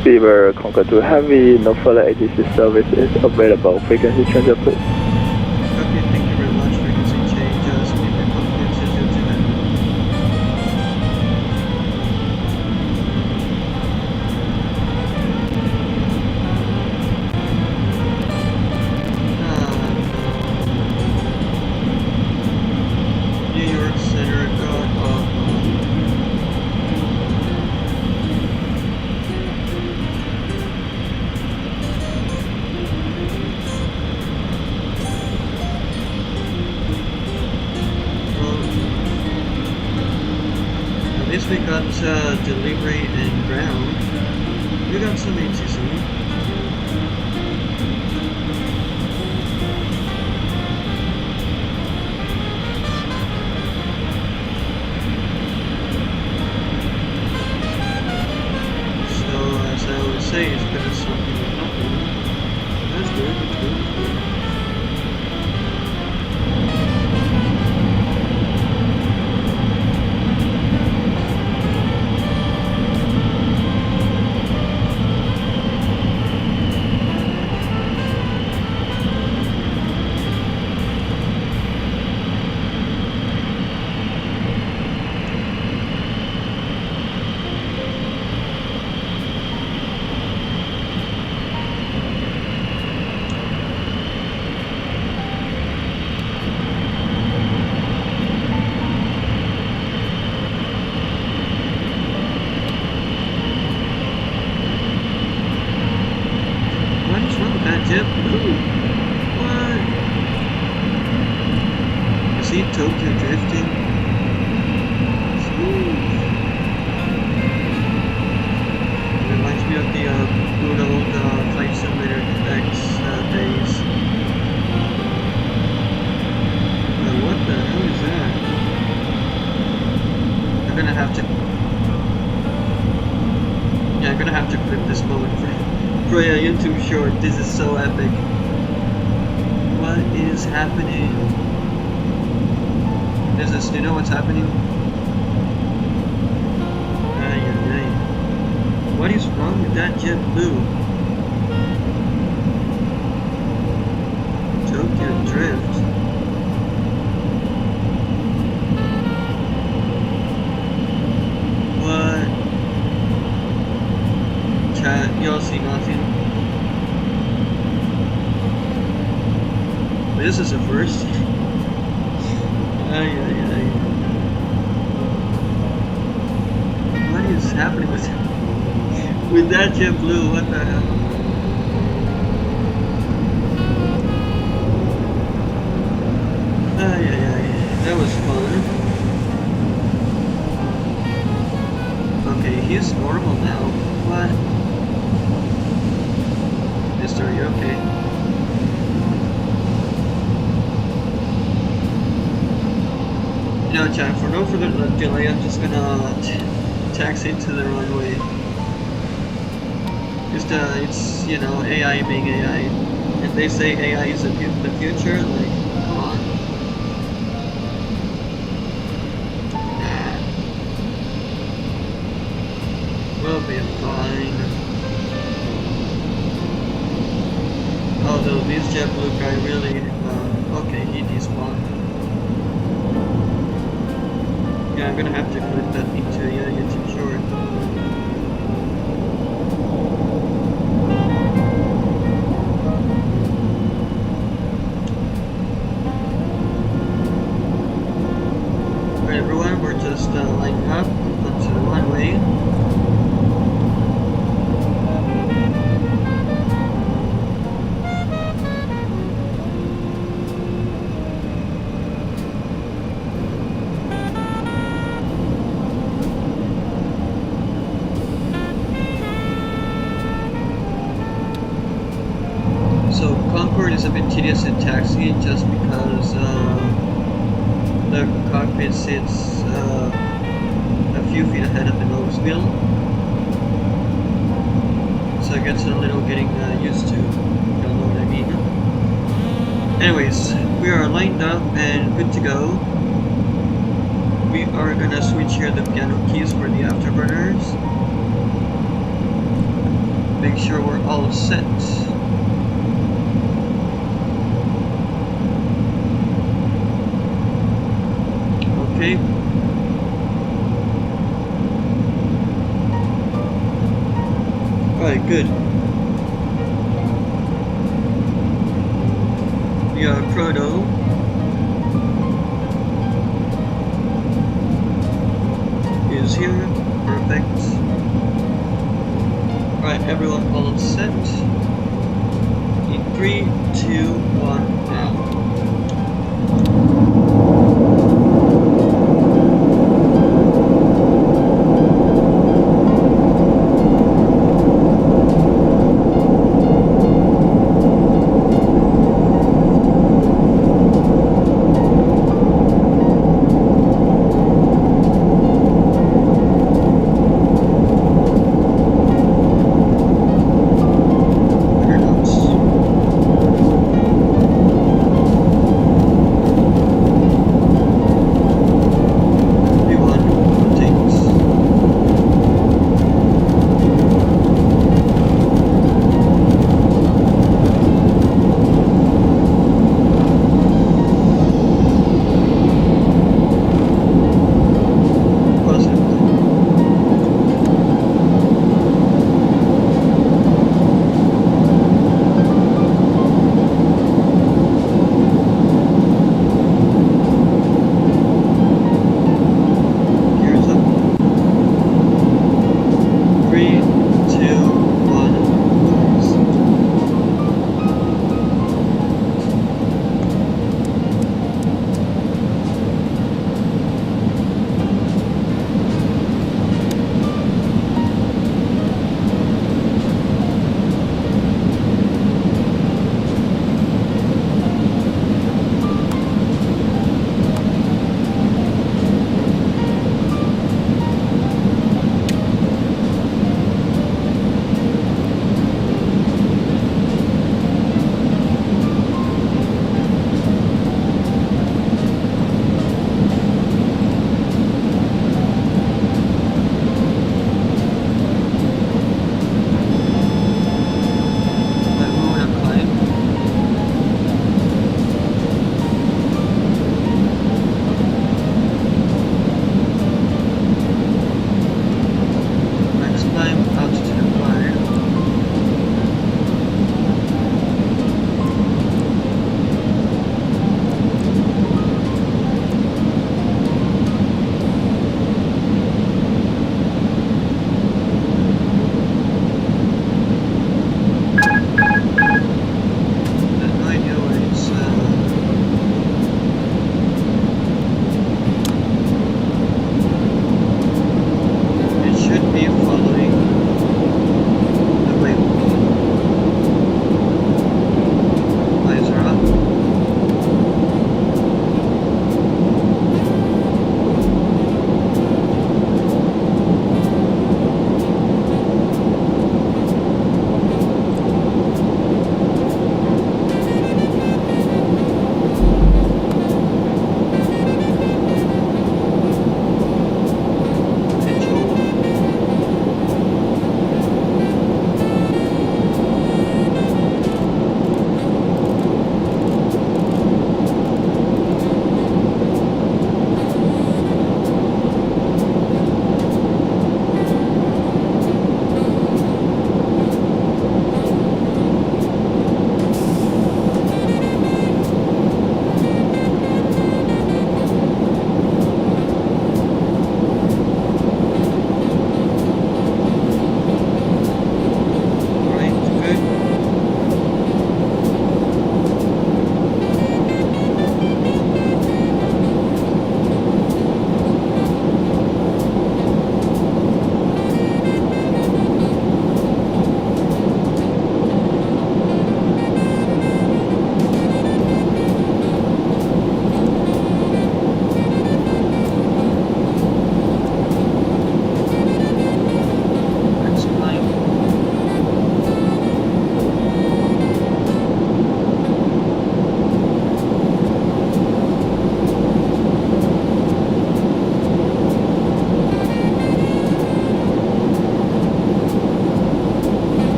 Speedbird Concorde 2 heavy, no further ATC service is available. Frequency change please. Copy, thank you very much. Frequency change, speed for Concorde 002 heavy. New York Center got off. At least we got delivery and ground. We got some ATC. As I would say, it's better something than nothing. That's good, that's good, that's good. What is wrong with that jet? Ooh, what? You see Tokyo drifting? Smooth. It reminds me of the good old Flight Simulator X days. What the hell is that? I'm gonna have to... Yeah, I'm gonna have to clip this moment for a YouTube short. This is so epic. What is happening? Do you know what's happening? What is wrong with that JetBlue? Tokyo Drift. What? Chat, y'all see nothing? This is a first. What is happening with that JetBlue? What the hell? That was fun. Okay, he's normal now. What? Mister, you okay? You know, Jack, for no further delay, I'm just gonna taxi to the runway. It's, you know, AI being AI. And they say AI is the future, like, come on. We'll be fine. Although this JetBlue guy really, okay, he despawned. Yeah, I'm gonna have to clip that into YouTube short. Alright everyone, we're just lining up onto the runway. So Concorde is a bit tedious in taxi just because the cockpit sits a few feet ahead of the nose wheel. So it gets a little getting used to, if you know what I mean. Anyways, we are lined up and good to go. We are gonna switch here the piano keys for the afterburners. Make sure we're all set. Okay. Alright, good. Yeah, Proto. Is here. Perfect. Alright, everyone all set. In 3, 2, 1, now.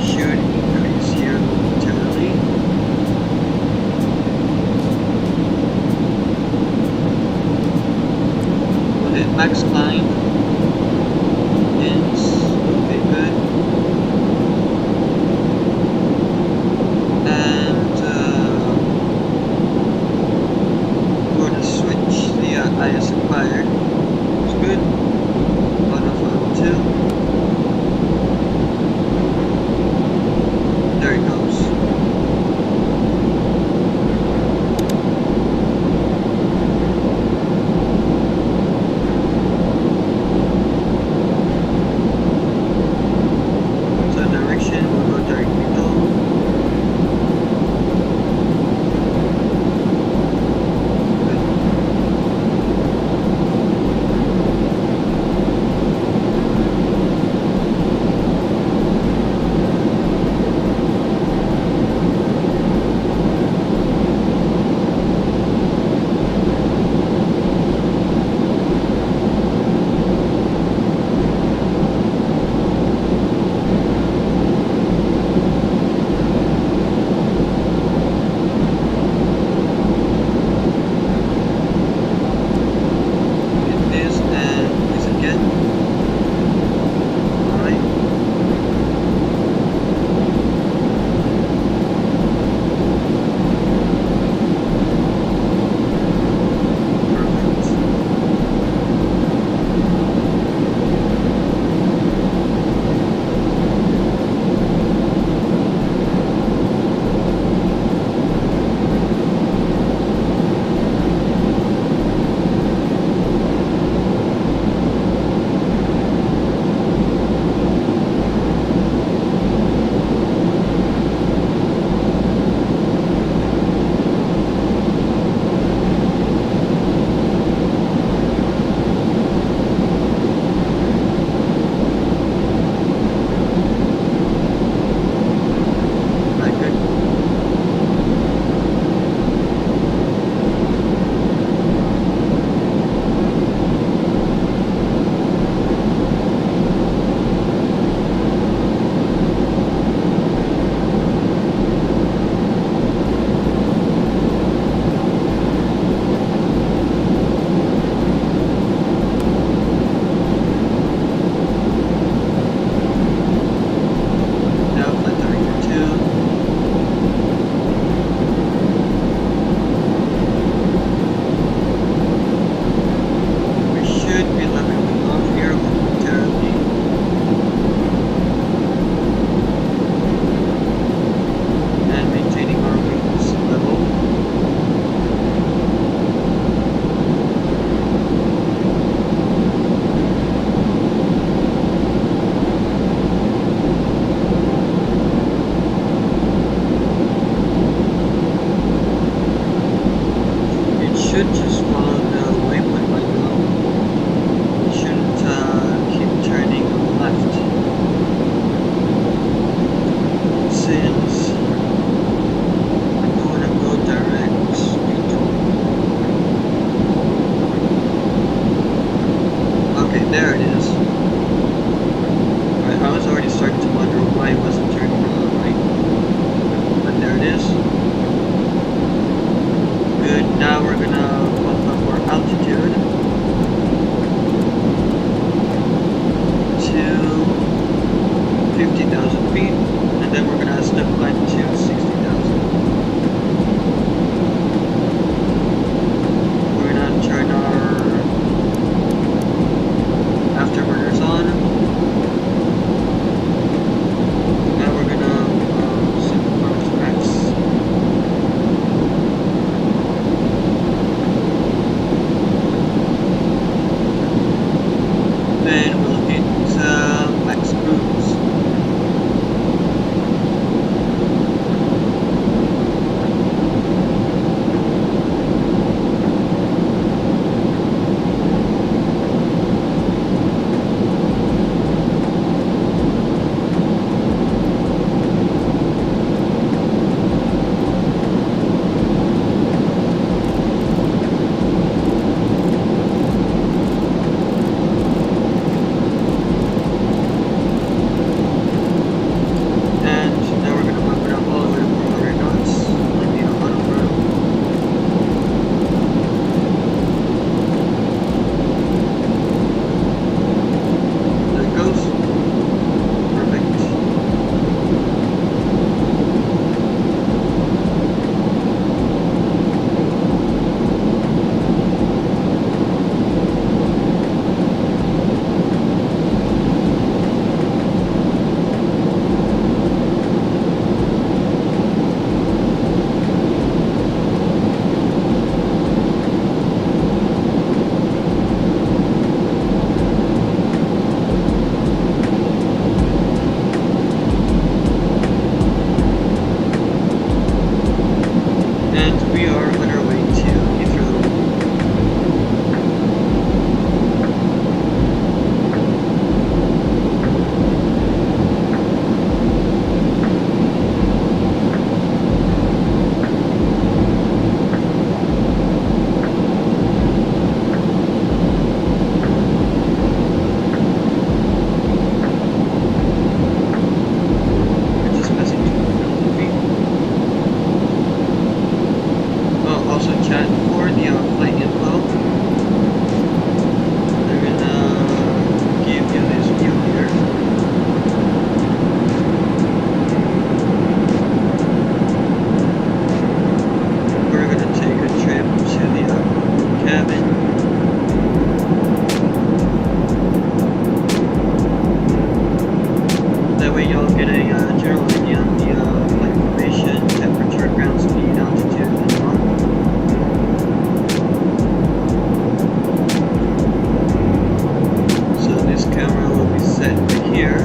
should increase here momentarily. We'll hit max climb. Ins. Okay, good. And we're going to switch the IS acquired. It's good. Auto 2. There it goes. So direction, we'll go direct middle. Good. Hit this and this again. Alright. Perfect. Right, good. Now flight director 2. We should be leveling off here momentarily. And maintaining our wings level. It should just follow the waypoint by now. It shouldn't keep turning left. Since I want to go direct neutral. Okay, there it is. Right, I was already starting to wonder why it wasn't turning right. But there it is. Good, now we're gonna bump up our altitude to 50,000 feet, and then we're gonna step climb to 60,000. We're gonna turn our afterburners on. Now we're gonna set performance max. Then we'll hit max cruise. That way y'all get a general idea on the flight information, temperature, ground speed, altitude, and so on. So this camera will be set right here.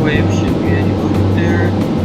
wave should be any moment there.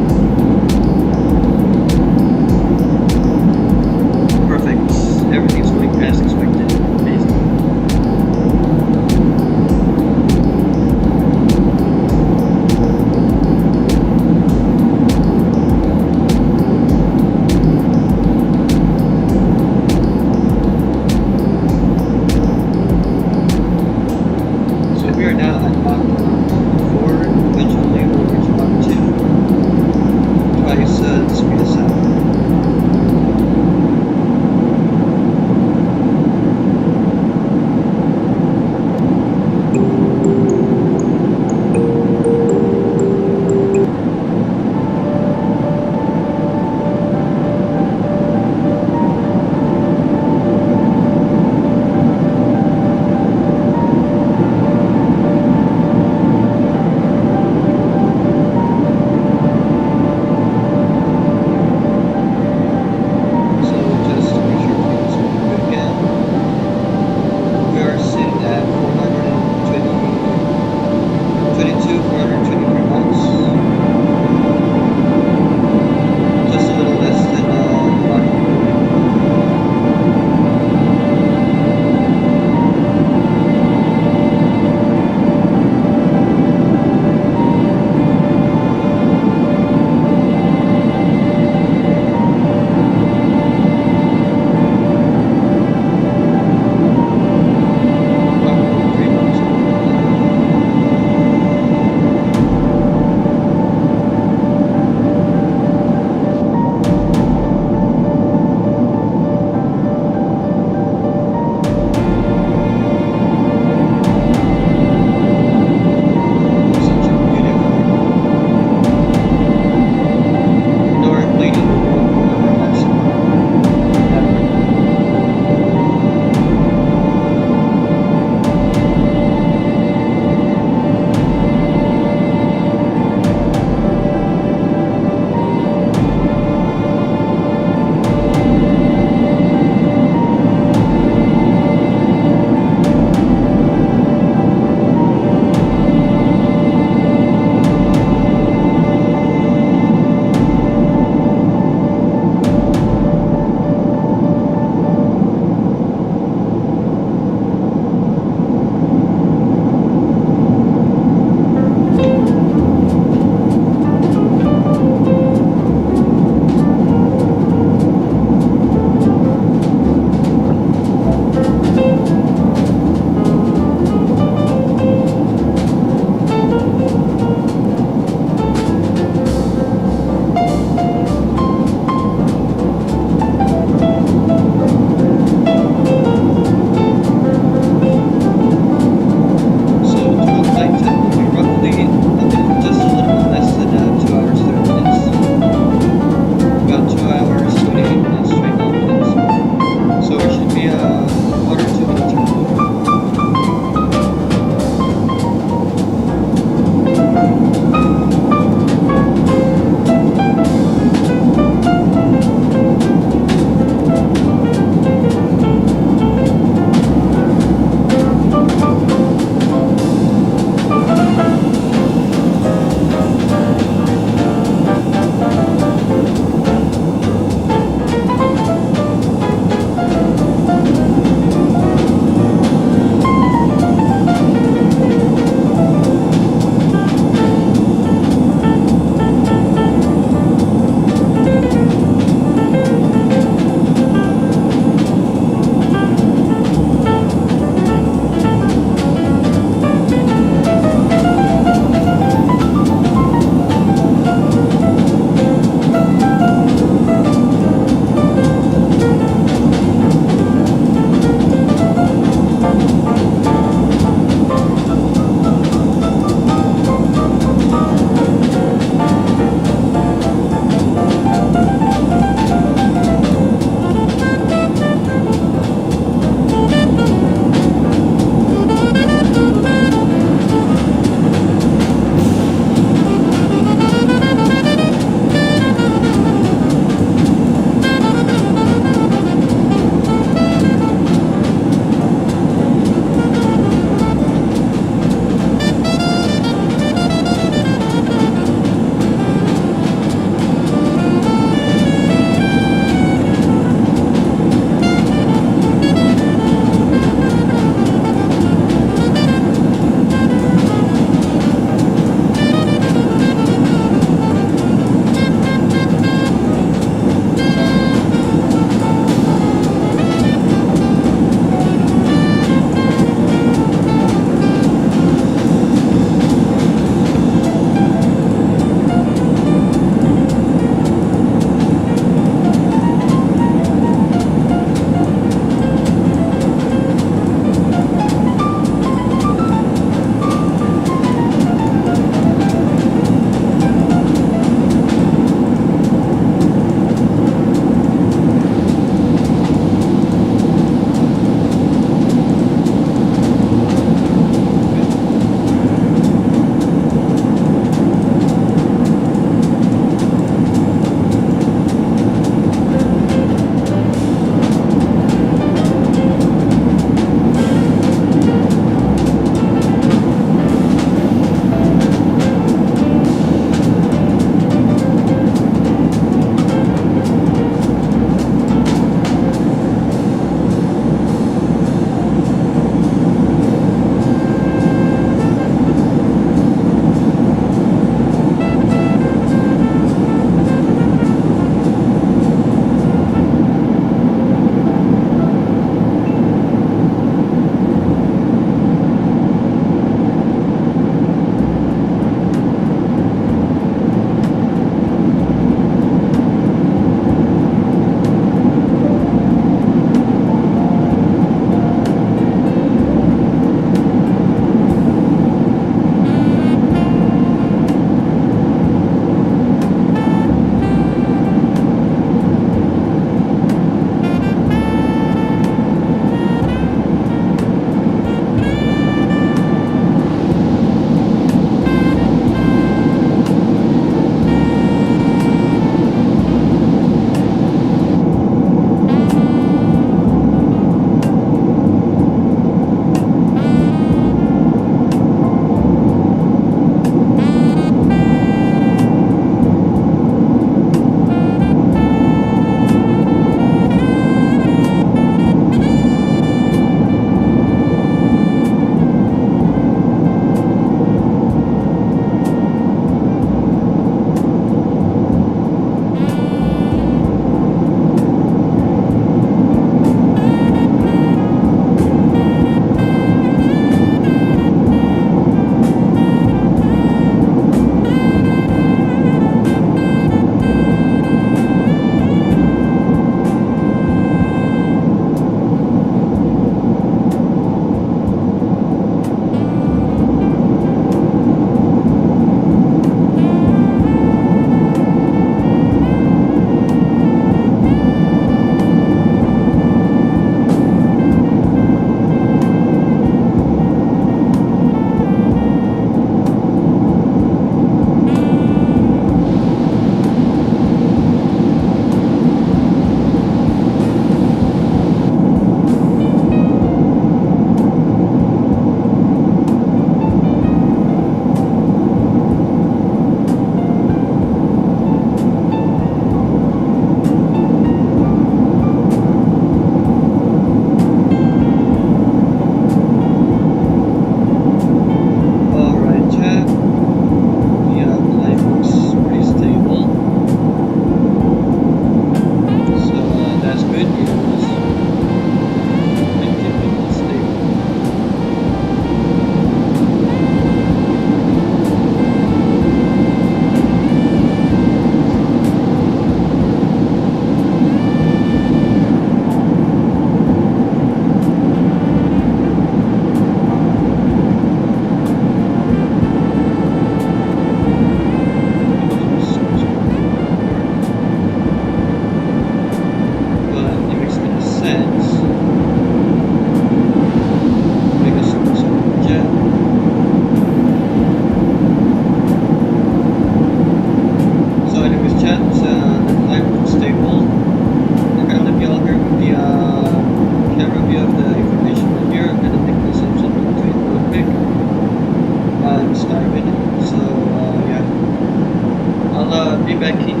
I'll be back in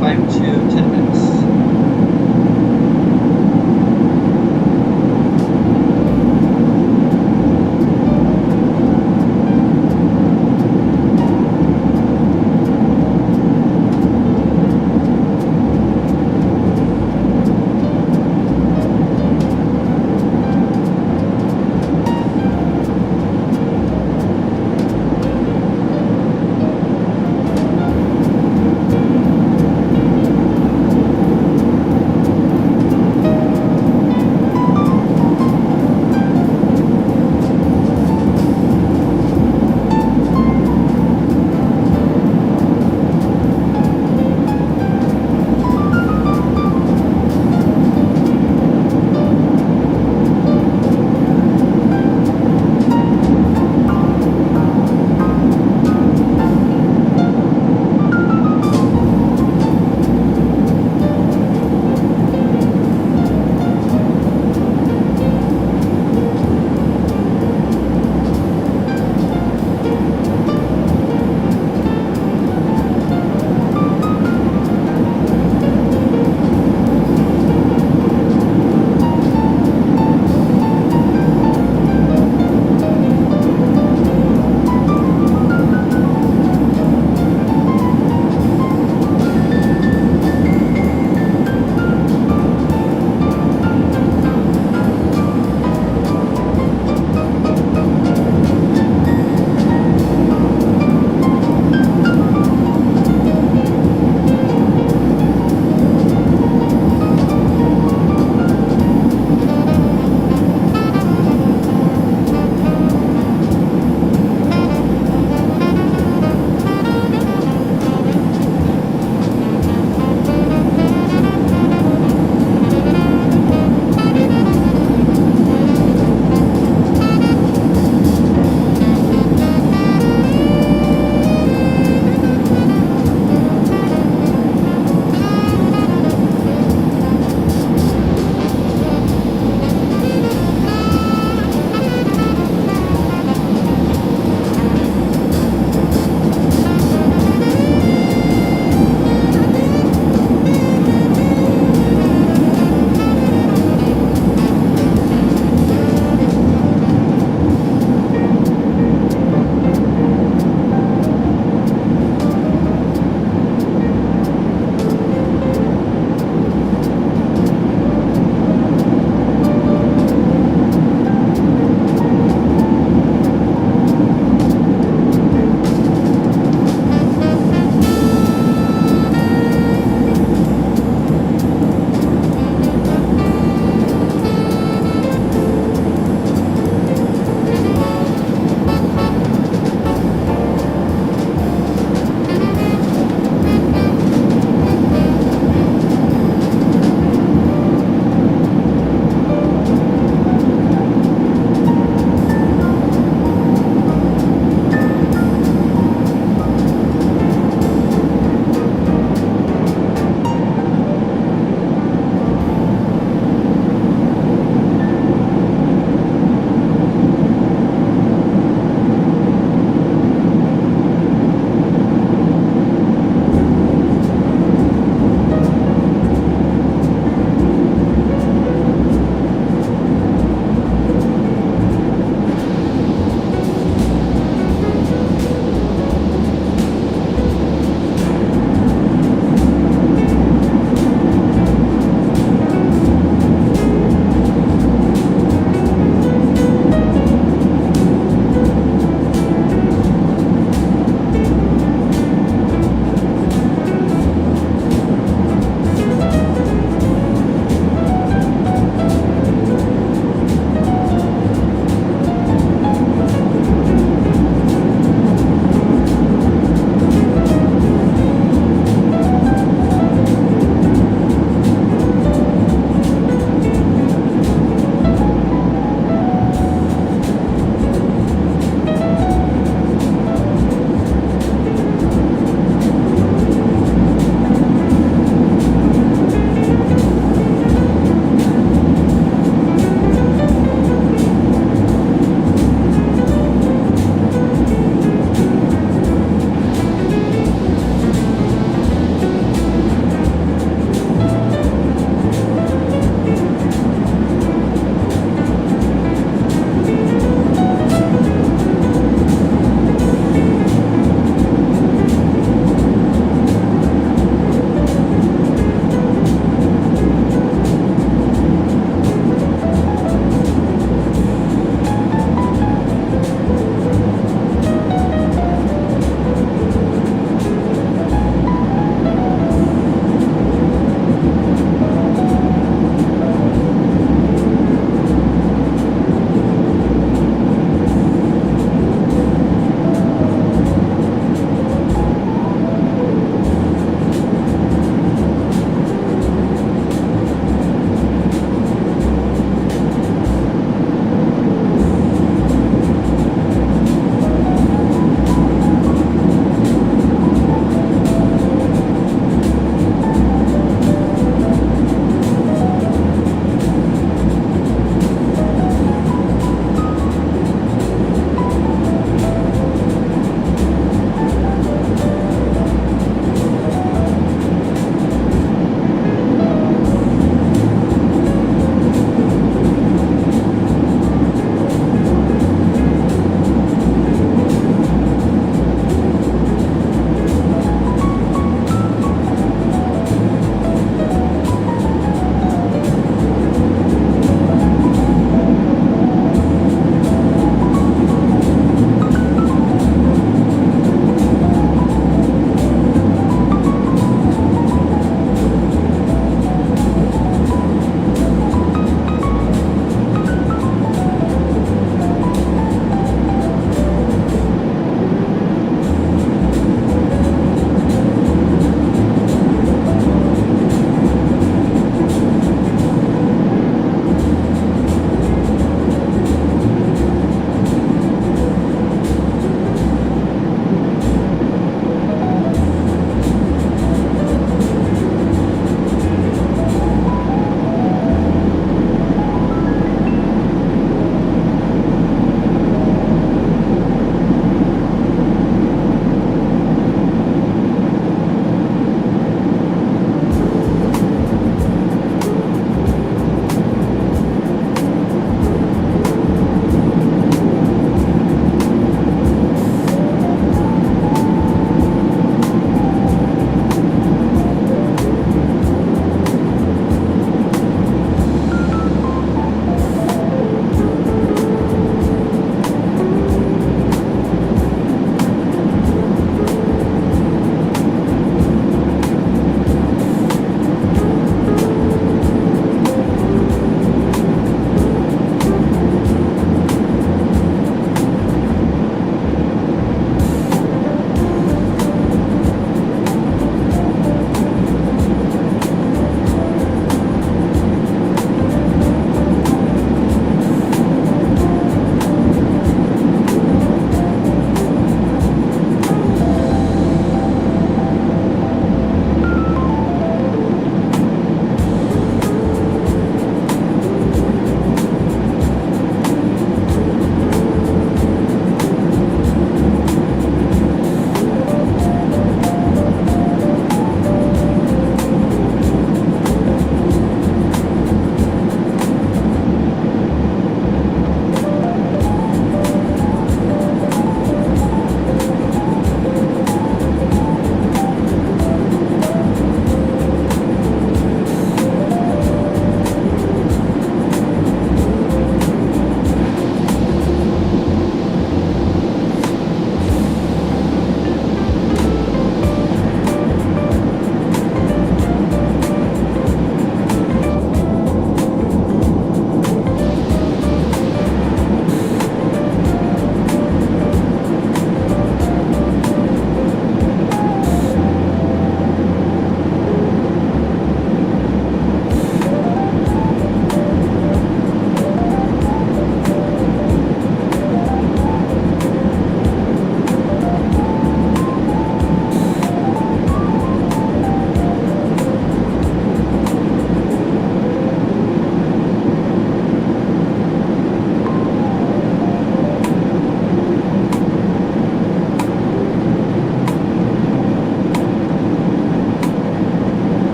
5 to 10 minutes.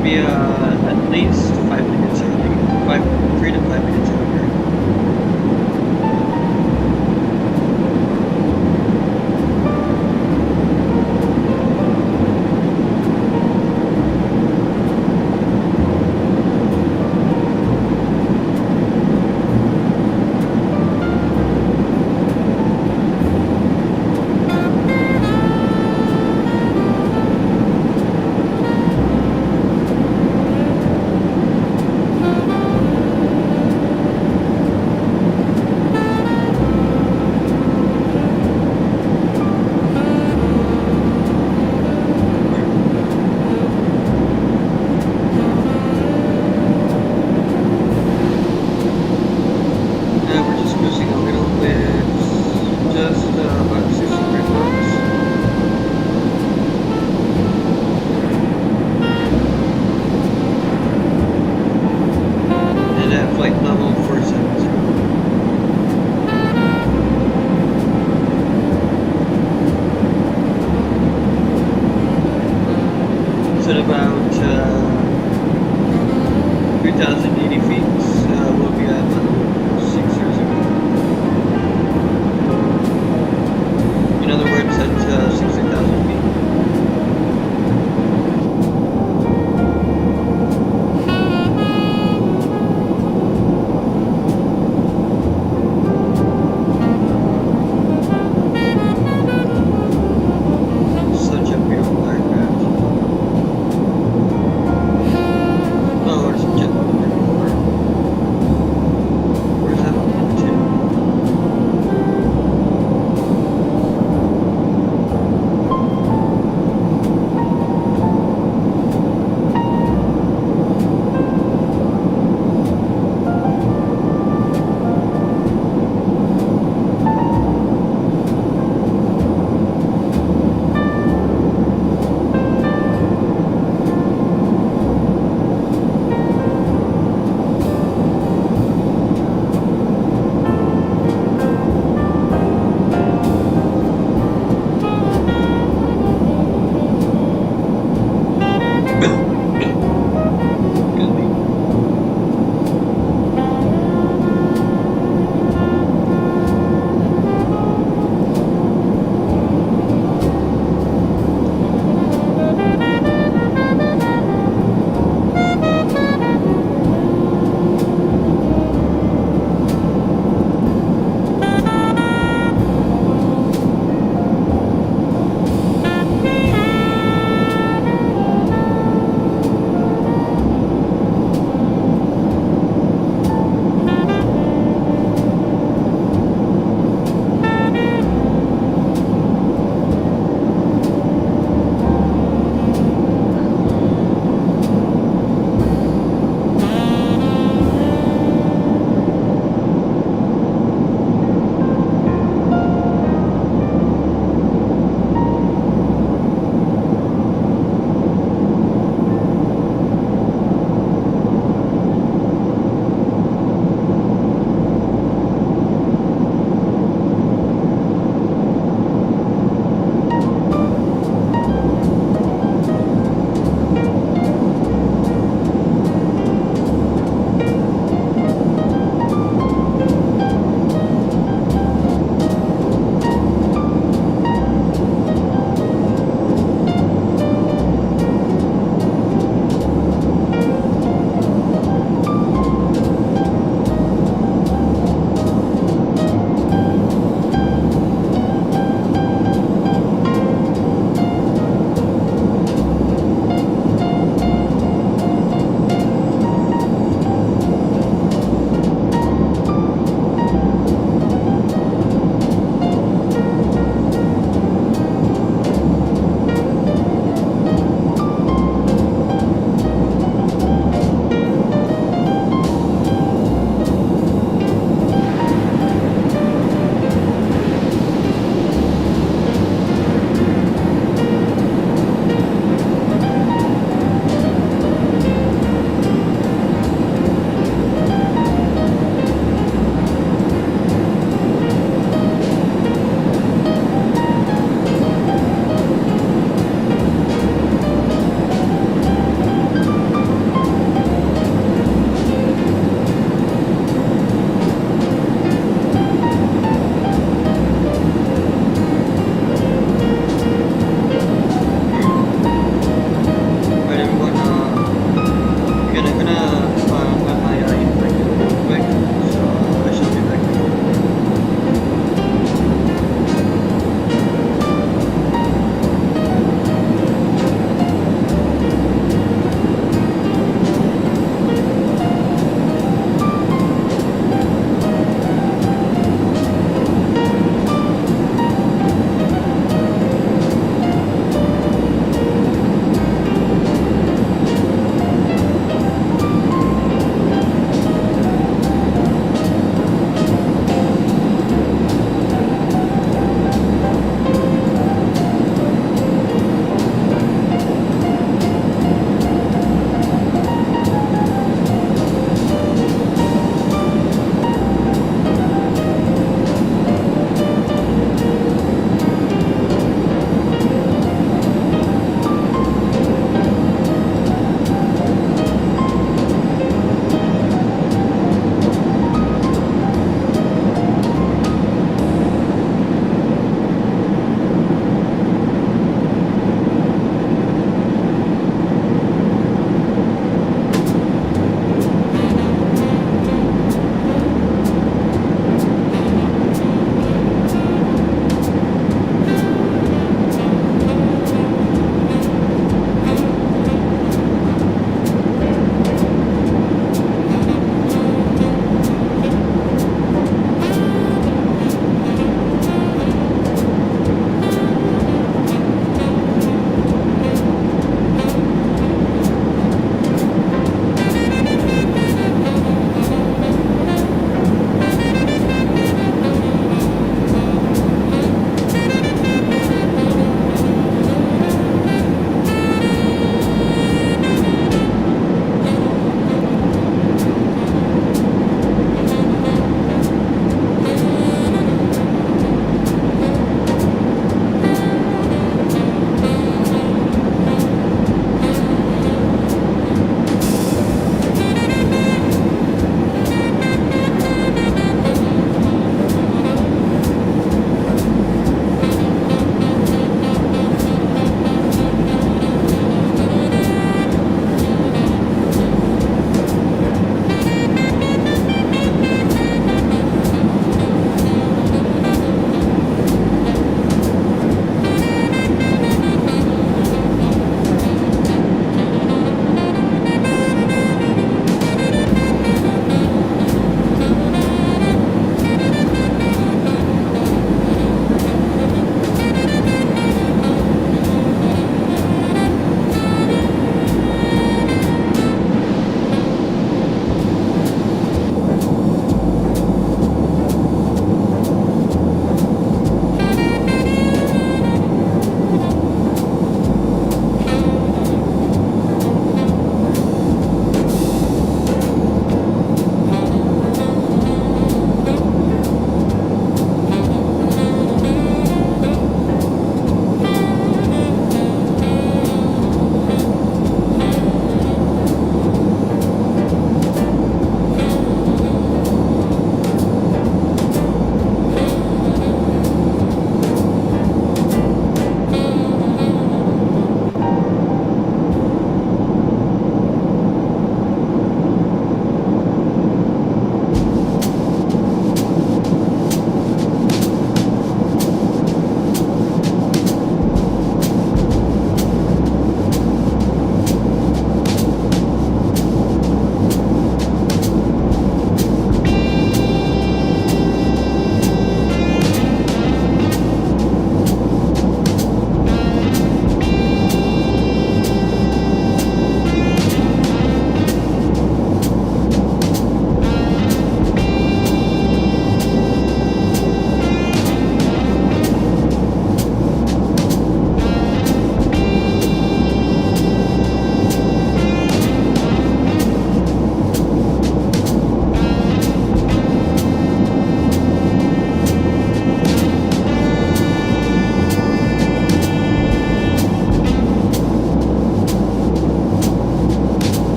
should be at least 5 minutes early. 3 to 5 minutes earlier. We're just cruising a little bit, just about 600 knots. And at flight level 470. It's at about 3,080 feet. We'll be at level 600. In other words, at 60,000 feet. Such a beautiful aircraft. Oh, there's a jet. second, I'm gonna have my infect real quick, so I shall be back.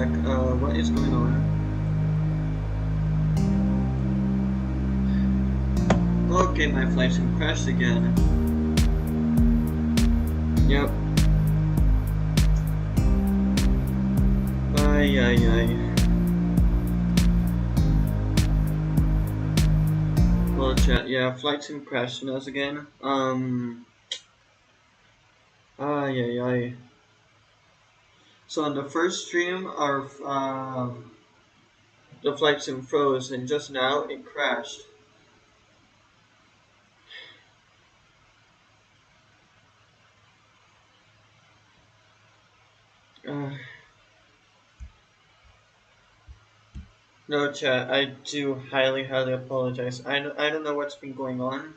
check what is going on. Okay, my flight's gonna crash again. Yep. Ay, ay, ay. Well, chat, yeah, flight sim crashing us again. Ay, ay, ay. So on the first stream, the flight sim froze, and just now it crashed. Uh, no, chat, I do highly, highly apologize. I don't know what's been going on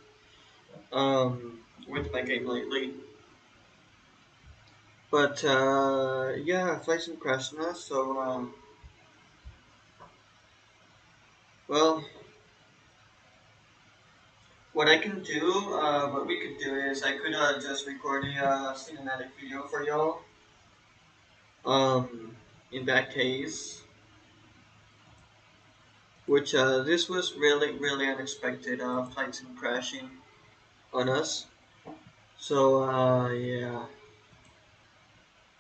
with my game lately. But yeah, flight sim crashed now, so well, what I can do, what we could do is I could just record a cinematic video for y'all. In that case, which this was really, really unexpected. Flight sim crashing on us. So yeah,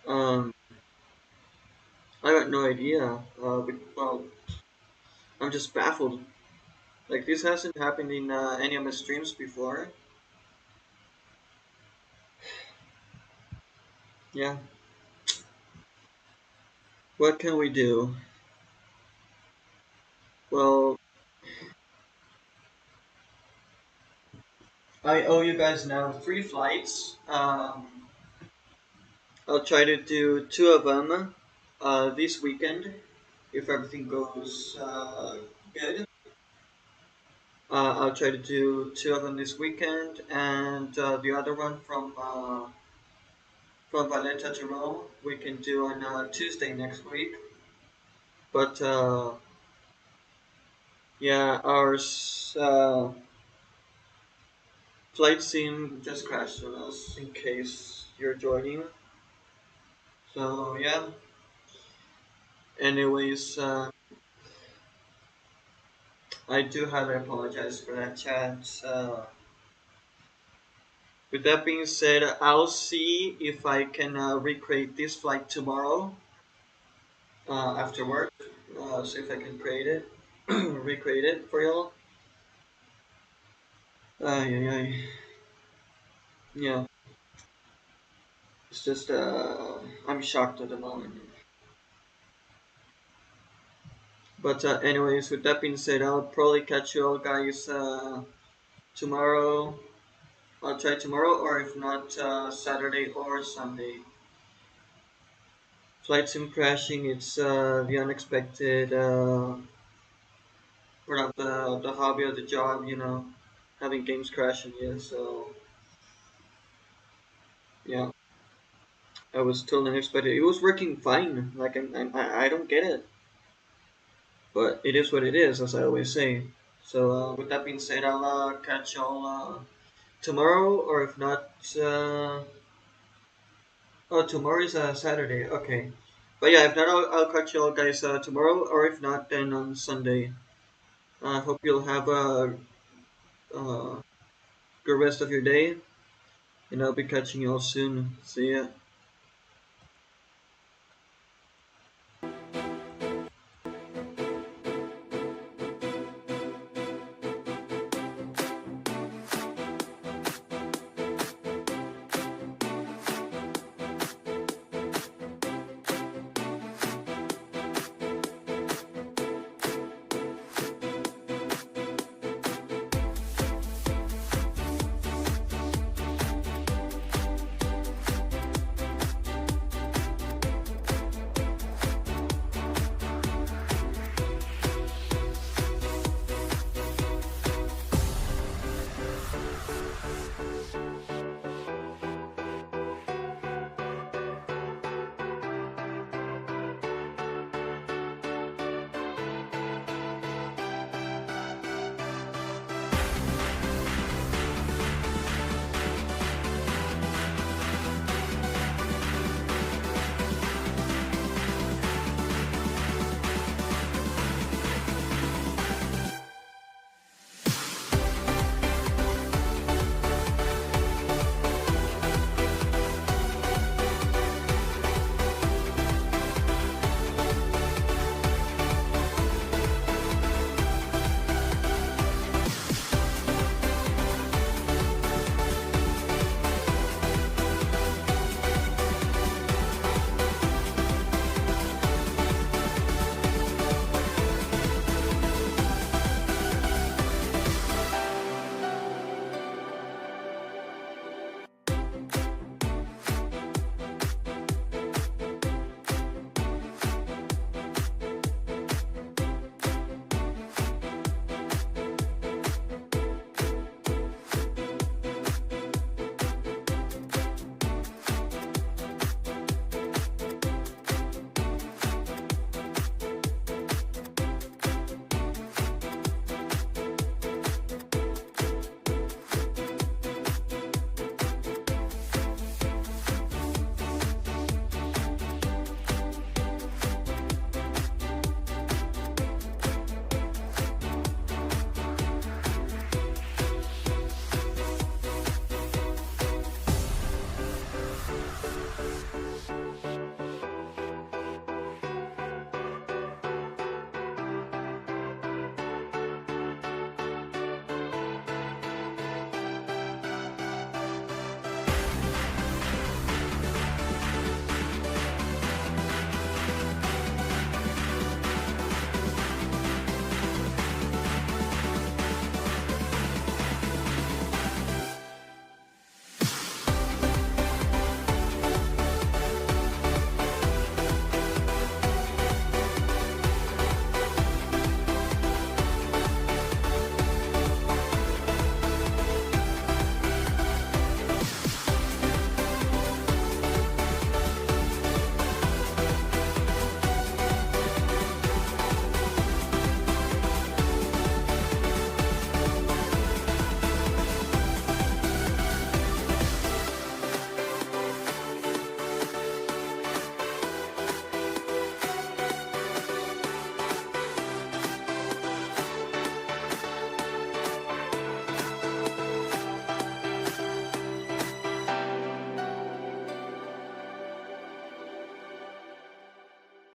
um, I got no idea. Well, I'm just baffled. Like this hasn't happened in any of my streams before. Yeah, what can we do? Well, I owe you guys now 3 flights. I'll try to do 2 of them this weekend if everything goes good. I'll try to do 2 of them this weekend, and the other one from Valletta to Rome we can do on Tuesday next week. But yeah, our flight sim just crashed on us. In case you're joining, so yeah. Anyways, I do highly apologize for that, chat. With that being said, I'll see if I can recreate this flight tomorrow after work. See if I can create it, recreate it for y'all. Ay, ay, ay. Yeah, it's just I'm shocked at the moment. But anyways, with that being said, I'll probably catch you all guys tomorrow. I'll try tomorrow, or if not, Saturday or Sunday. Flight sim crashing, it's the unexpected part of the hobby or the job, having games crash on you. So yeah, I was totally unexpected. It was working fine. Like I don't get it, but it is what it is, as I always say. So with that being said, I'll catch y'all tomorrow, or if not, oh, tomorrow is Saturday. Okay, but yeah, if not, I'll catch y'all guys tomorrow, or if not, then on Sunday. I hope you'll have a good rest of your day, and I'll be catching y'all soon. See ya.